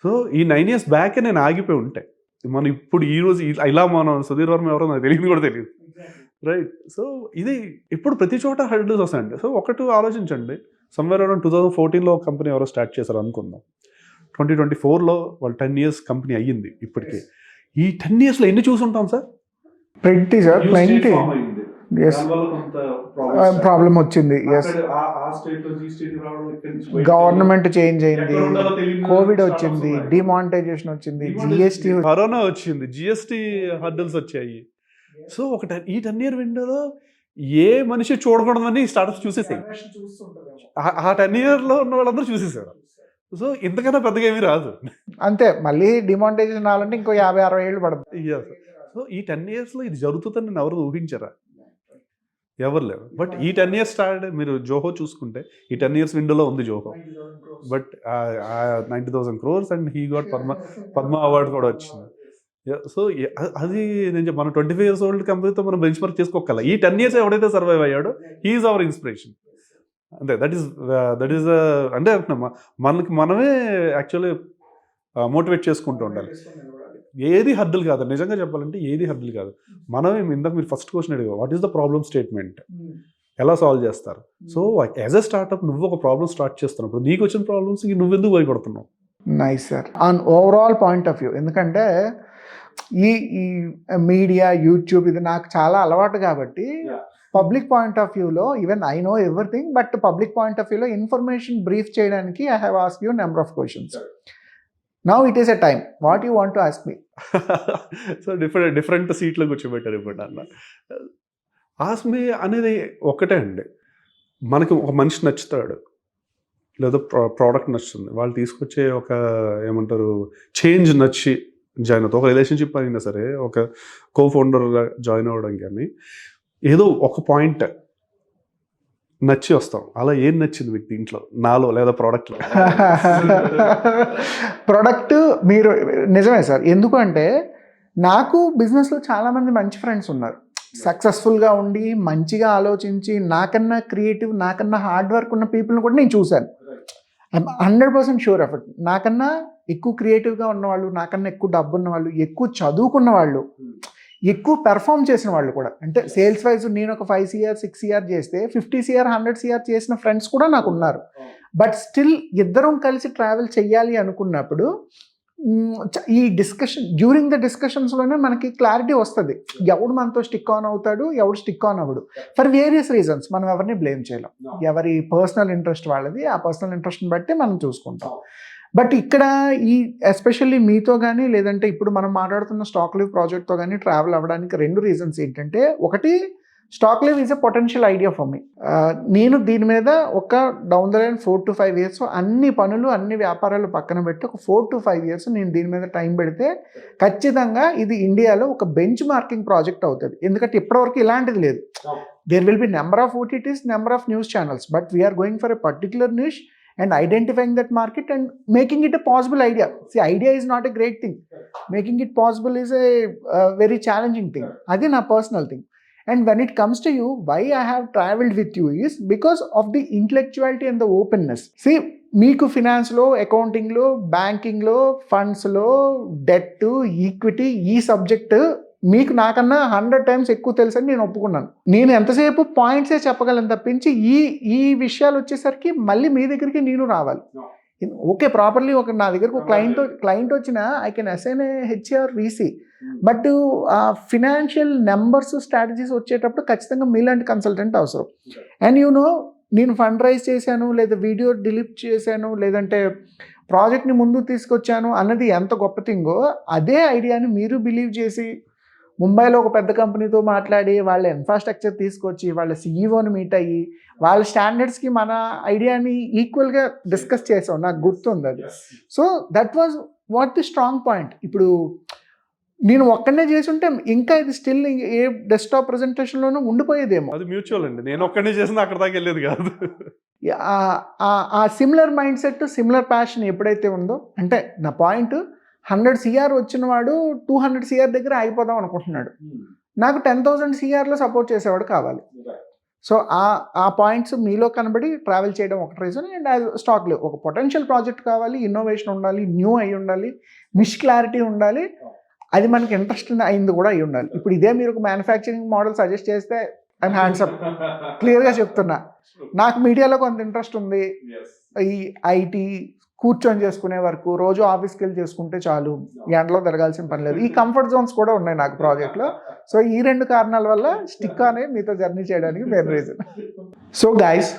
S2: సో ఈ 9 years బ్యాకే నేను ఆగిపోయి ఉంటే మనం ఇప్పుడు ఈరోజు ఇలా మనం సుధీర్ వర్మ ఎవరో నాకు తెలియదు కూడా తెలియదు, రైట్? సో ఇది ఇప్పుడు ప్రతి చోట హర్డల్స్ వస్తాయండి. సో ఒకటి ఆలోచించండి, సమ్వేర్ అరౌండ్ 2014లో ఒక కంపెనీ ఎవరో స్టార్ట్ చేశారు అనుకుందాం, 2024లో వాళ్ళు 10 years కంపెనీ అయ్యింది. ఇప్పటికీ ఈ 10 yearsలో ఎన్ని చూసుంటాం సార్?
S1: ప్lenty ప్రాబ్లం వచ్చింది. ఎస్, గవర్నమెంట్ చేంజ్ అయింది, కోవిడ్ వచ్చింది, డిమానిటైజేషన్ వచ్చింది, జిఎస్టీ,
S2: కరోనా వచ్చింది, జిఎస్టీ హర్డల్స్ వచ్చాయి. సో ఈ 10 year విండోలో ఏ మనిషి చూడకూడదని స్టార్టప్స్ చూసేసాయి. ఆ 10 yearలో ఉన్న వాళ్ళందరూ చూసేసారు. సో ఇంతకన్నా పెద్దగా ఏమీ రాదు.
S1: అంతే, మళ్ళీ డిమానిటైజేషన్ రావాలంటే ఇంకో 50-60 ఏళ్ళు పడుతుంది.
S2: సో ఈ 10 yearsలో ఇది జరుగుతుందని నేను ఎవరు ఊహించారా? ఎవరు లేరు. బట్ ఈ 10 years స్టార్ట్ మీరు జోహో చూసుకుంటే ఈ 10 years విండోలో ఉంది Zoho. But 90,000 crores and he got Padma award కూడా వచ్చింది. సో అది నేను మన 25 years old కంపెనీతో మనం బెంచ్ మార్క్ చేసుకోగల. ఈ 10 years ఎవడైతే సర్వైవ్ అయ్యాడో హీ ఈజ్ అవర్ ఇన్స్పిరేషన్. అంతే, దట్ ఈస్ అంటే మనకి మనమే యాక్చువల్లీ మోటివేట్ చేసుకుంటూ ఉండాలి. ఏది హద్దులు కాదు, నిజంగా చెప్పాలంటే ఏది హద్దులు కాదు. మనమే ఇందాక మీరు ఫస్ట్ క్వశ్చన్ అడిగారు, what is the problem statement, ఎలా సాల్వ్ చేస్తారు. సో యాజ్ అ స్టార్ట్అప్ నువ్వు ఒక ప్రాబ్లమ్ స్టార్ట్ చేస్తున్నప్పుడు నీకు వచ్చిన ప్రాబ్లమ్స్ నువ్వెందుకు భయపడుతున్నావు?
S1: Nice sir. On overall point of view, ఎందుకంటే ఈ మీడియా యూట్యూబ్ ఇది నాకు చాలా అలవాటు కాబట్టి పబ్లిక్ పాయింట్ ఆఫ్ వ్యూలో even I know everything, but public point of వ్యూలో ఇన్ఫర్మేషన్ బ్రీఫ్ చేయడానికి I have ask you number of questions. Now it is a time, what you want to ask me?
S2: So different సీట్లో కూర్చోబెట్టారు ఇప్పుడు అన్న. ఆస్క్ మీ అనేది ఒకటే అండి, మనకి ఒక మనిషి నచ్చుతాడు లేదా ప్రోడక్ట్ నచ్చుతుంది, వాళ్ళు తీసుకొచ్చే ఒక ఏమంటారు చేంజ్ నచ్చి జాయిన్ అవుతాం. ఒక రిలేషన్షిప్ అయినా సరే, ఒక కో ఫౌండర్గా జాయిన్ అవ్వడం కానీ ఏదో ఒక పాయింట్ నచ్చి వస్తాం. అలా ఏం నచ్చింది మీకు దీంట్లో, నాలో లేదా ప్రోడక్ట్లో?
S1: ప్రోడక్ట్ మీరు నిజమే సార్. ఎందుకంటే నాకు బిజినెస్లో చాలామంది మంచి ఫ్రెండ్స్ ఉన్నారు, సక్సెస్ఫుల్గా ఉండి మంచిగా ఆలోచించి నాకన్నా క్రియేటివ్, నాకన్నా హార్డ్ వర్క్ ఉన్న పీపుల్ని కూడా నేను చూశాను. I'm 100% sure of it. నాకన్నా ఎక్కువ క్రియేటివ్గా ఉన్నవాళ్ళు, నాకన్నా ఎక్కువ డబ్బు ఉన్నవాళ్ళు, ఎక్కువ చదువుకున్న వాళ్ళు, ఎక్కువ పెర్ఫామ్ చేసిన వాళ్ళు కూడా, అంటే సేల్స్ వైజ్ నేను ఒక 5 CR 6 CR చేస్తే 50 CR 100 CR చేసిన ఫ్రెండ్స్ కూడా నాకు ఉన్నారు. బట్ స్టిల్ ఇద్దరం కలిసి ట్రావెల్ చెయ్యాలి అనుకున్నప్పుడు ఈ డ్యూరింగ్ ద డిస్కషన్స్లోనే మనకి క్లారిటీ వస్తుంది, ఎవడు మనతో స్టిక్ ఆన్ అవుతాడు, ఎవడు స్టిక్ ఆన్ అవ్వడు, ఫర్ వేరియస్ రీజన్స్. మనం ఎవరిని బ్లేమ్ చేయలేం, ఎవరి పర్సనల్ ఇంట్రెస్ట్ వాళ్ళది, ఆ పర్సనల్ ఇంట్రెస్ట్ని బట్టి మనం చూసుకుంటాం. బట్ ఇక్కడ ఈ ఎస్పెషల్లీ మీతో కానీ లేదంటే ఇప్పుడు మనం మాట్లాడుతున్న స్టాక్ లీవ్ ప్రాజెక్ట్తో కానీ ట్రావెల్ అవ్వడానికి 2 రీజన్స్ ఏంటంటే, ఒకటి stock leave is a potential idea for me. నేను దీని మీద ఒక down the line 4 to 5 years అన్ని పనులు అన్ని వ్యాపారాలు పక్కన పెట్టి ఒక 4 to 5 years నేను దీని మీద టైం పెడితే ఖచ్చితంగా ఇది ఇండియాలో ఒక బెంచ్ మార్కింగ్ ప్రాజెక్ట్ అవుతుంది. ఎందుకంటే ఇప్పటివరకు ఇలాంటిది లేదు. There will be number of OTTs, number of news channels, but we are going for a particular niche and identifying that market and making it a possible idea. See, idea is not a great thing. Making it possible is a very challenging thing. Adi na personal thing. And when it comes to you, why I have traveled with you is because of the intellectuality and the openness. See, మీకు ఫినాన్స్లో, అకౌంటింగ్లో, బ్యాంకింగ్లో, ఫండ్స్లో, డెట్, ఈక్విటీ, ఈ సబ్జెక్ట్ మీకు నాకన్నా 100 times ఎక్కువ తెలుసని నేను ఒప్పుకున్నాను. నేను ఎంతసేపు పాయింట్సే చెప్పగలను తప్పించి ఈ విషయాలు వచ్చేసరికి మళ్ళీ మీ దగ్గరికి నేను రావాలి. ఓకే, ప్రాపర్లీ ఒక నా దగ్గరకు ఒక క్లయింట్ వచ్చినా I can assign A HR VC, but financial numbers strategies వచ్చేటప్పుడు ఖచ్చితంగా మీలాంటి కన్సల్టెంట్ అవసరం. అండ్ నేను ఫండ్ రైజ్ చేశాను, లేదా వీడియో డిలీట్ చేశాను, లేదంటే ప్రాజెక్ట్ని ముందుకు తీసుకొచ్చాను అన్నది ఎంత గొప్ప థింగో, అదే ఐడియాని మీరు బిలీవ్ చేసి ముంబైలో ఒక పెద్ద కంపెనీతో మాట్లాడి వాళ్ళ ఇన్ఫ్రాస్ట్రక్చర్ తీసుకొచ్చి వాళ్ళ CEOని మీట్ అయ్యి వాళ్ళ స్టాండర్డ్స్కి మన ఐడియాని ఈక్వల్గా డిస్కస్ చేసాం, నాకు గుర్తుంది అది. So that was what the strong point. ఇప్పుడు నేను ఒక్కడనే చేసి ఉంటే ఇంకా ఇది స్టిల్ ఏ డెస్క్టాప్ ప్రజెంటేషన్లోనూ ఉండిపోయేదేమో.
S2: అది మ్యూచువల్ అండి, నేను ఒక్కడనే చేసిన అక్కడ దాకా వెళ్ళేది కాదు.
S1: ఆ similar mind set, similar passion ఎప్పుడైతే ఉందో, అంటే నా పాయింట్ 100 CR వచ్చిన వాడు 200 CR దగ్గర ఆగిపోదాం అనుకుంటున్నాడు, నాకు 10,000 CRలో సపోర్ట్ చేసేవాడు కావాలి. సో ఆ పాయింట్స్ మీలో కనబడి ట్రావెల్ చేయడం ఒక రీజన్. అండ్ స్టాక్లో ఒక పొటెన్షియల్ ప్రాజెక్ట్ కావాలి, ఇన్నోవేషన్ ఉండాలి, న్యూ అయి ఉండాలి, నిష్ క్లారిటీ ఉండాలి, అది మనకి ఇంట్రెస్ట్ అయింది కూడా అయి ఉండాలి. ఇప్పుడు ఇదే మీరు ఒక మ్యానుఫ్యాక్చరింగ్ మోడల్ సజెస్ట్ చేస్తే అండ్ హ్యాండ్సప్ క్లియర్గా చెప్తున్నా, నాకు మీడియాలో కొంత ఇంట్రెస్ట్ ఉంది, ఈ IT కూర్చొని చేసుకునే వరకు రోజు ఆఫీస్కి వెళ్ళి చేసుకుంటే చాలు, ఎండలో తిరగాల్సిన పని లేదు, ఈ కంఫర్ట్ జోన్స్ కూడా ఉన్నాయి నాకు ప్రాజెక్ట్లో. సో ఈ 2 కారణాల వల్ల స్టిక్ అనే మీతో జర్నీ చేయడానికి మెయిన్ రీజన్. సో గైస్,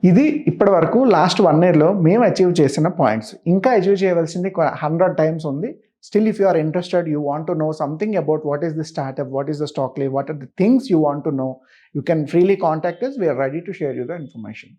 S1: ఇది ఇప్పటి వరకు లాస్ట్ 1 yearలో మేము అచీవ్ చేసిన పాయింట్స్. ఇంకా అచీవ్ చేయవలసింది 100 times ఉంది. Still, if you are interested, you want to know something about what is the startup, what is the stock live, what are the things you want to know, you can freely contact us. We are ready to share you the information.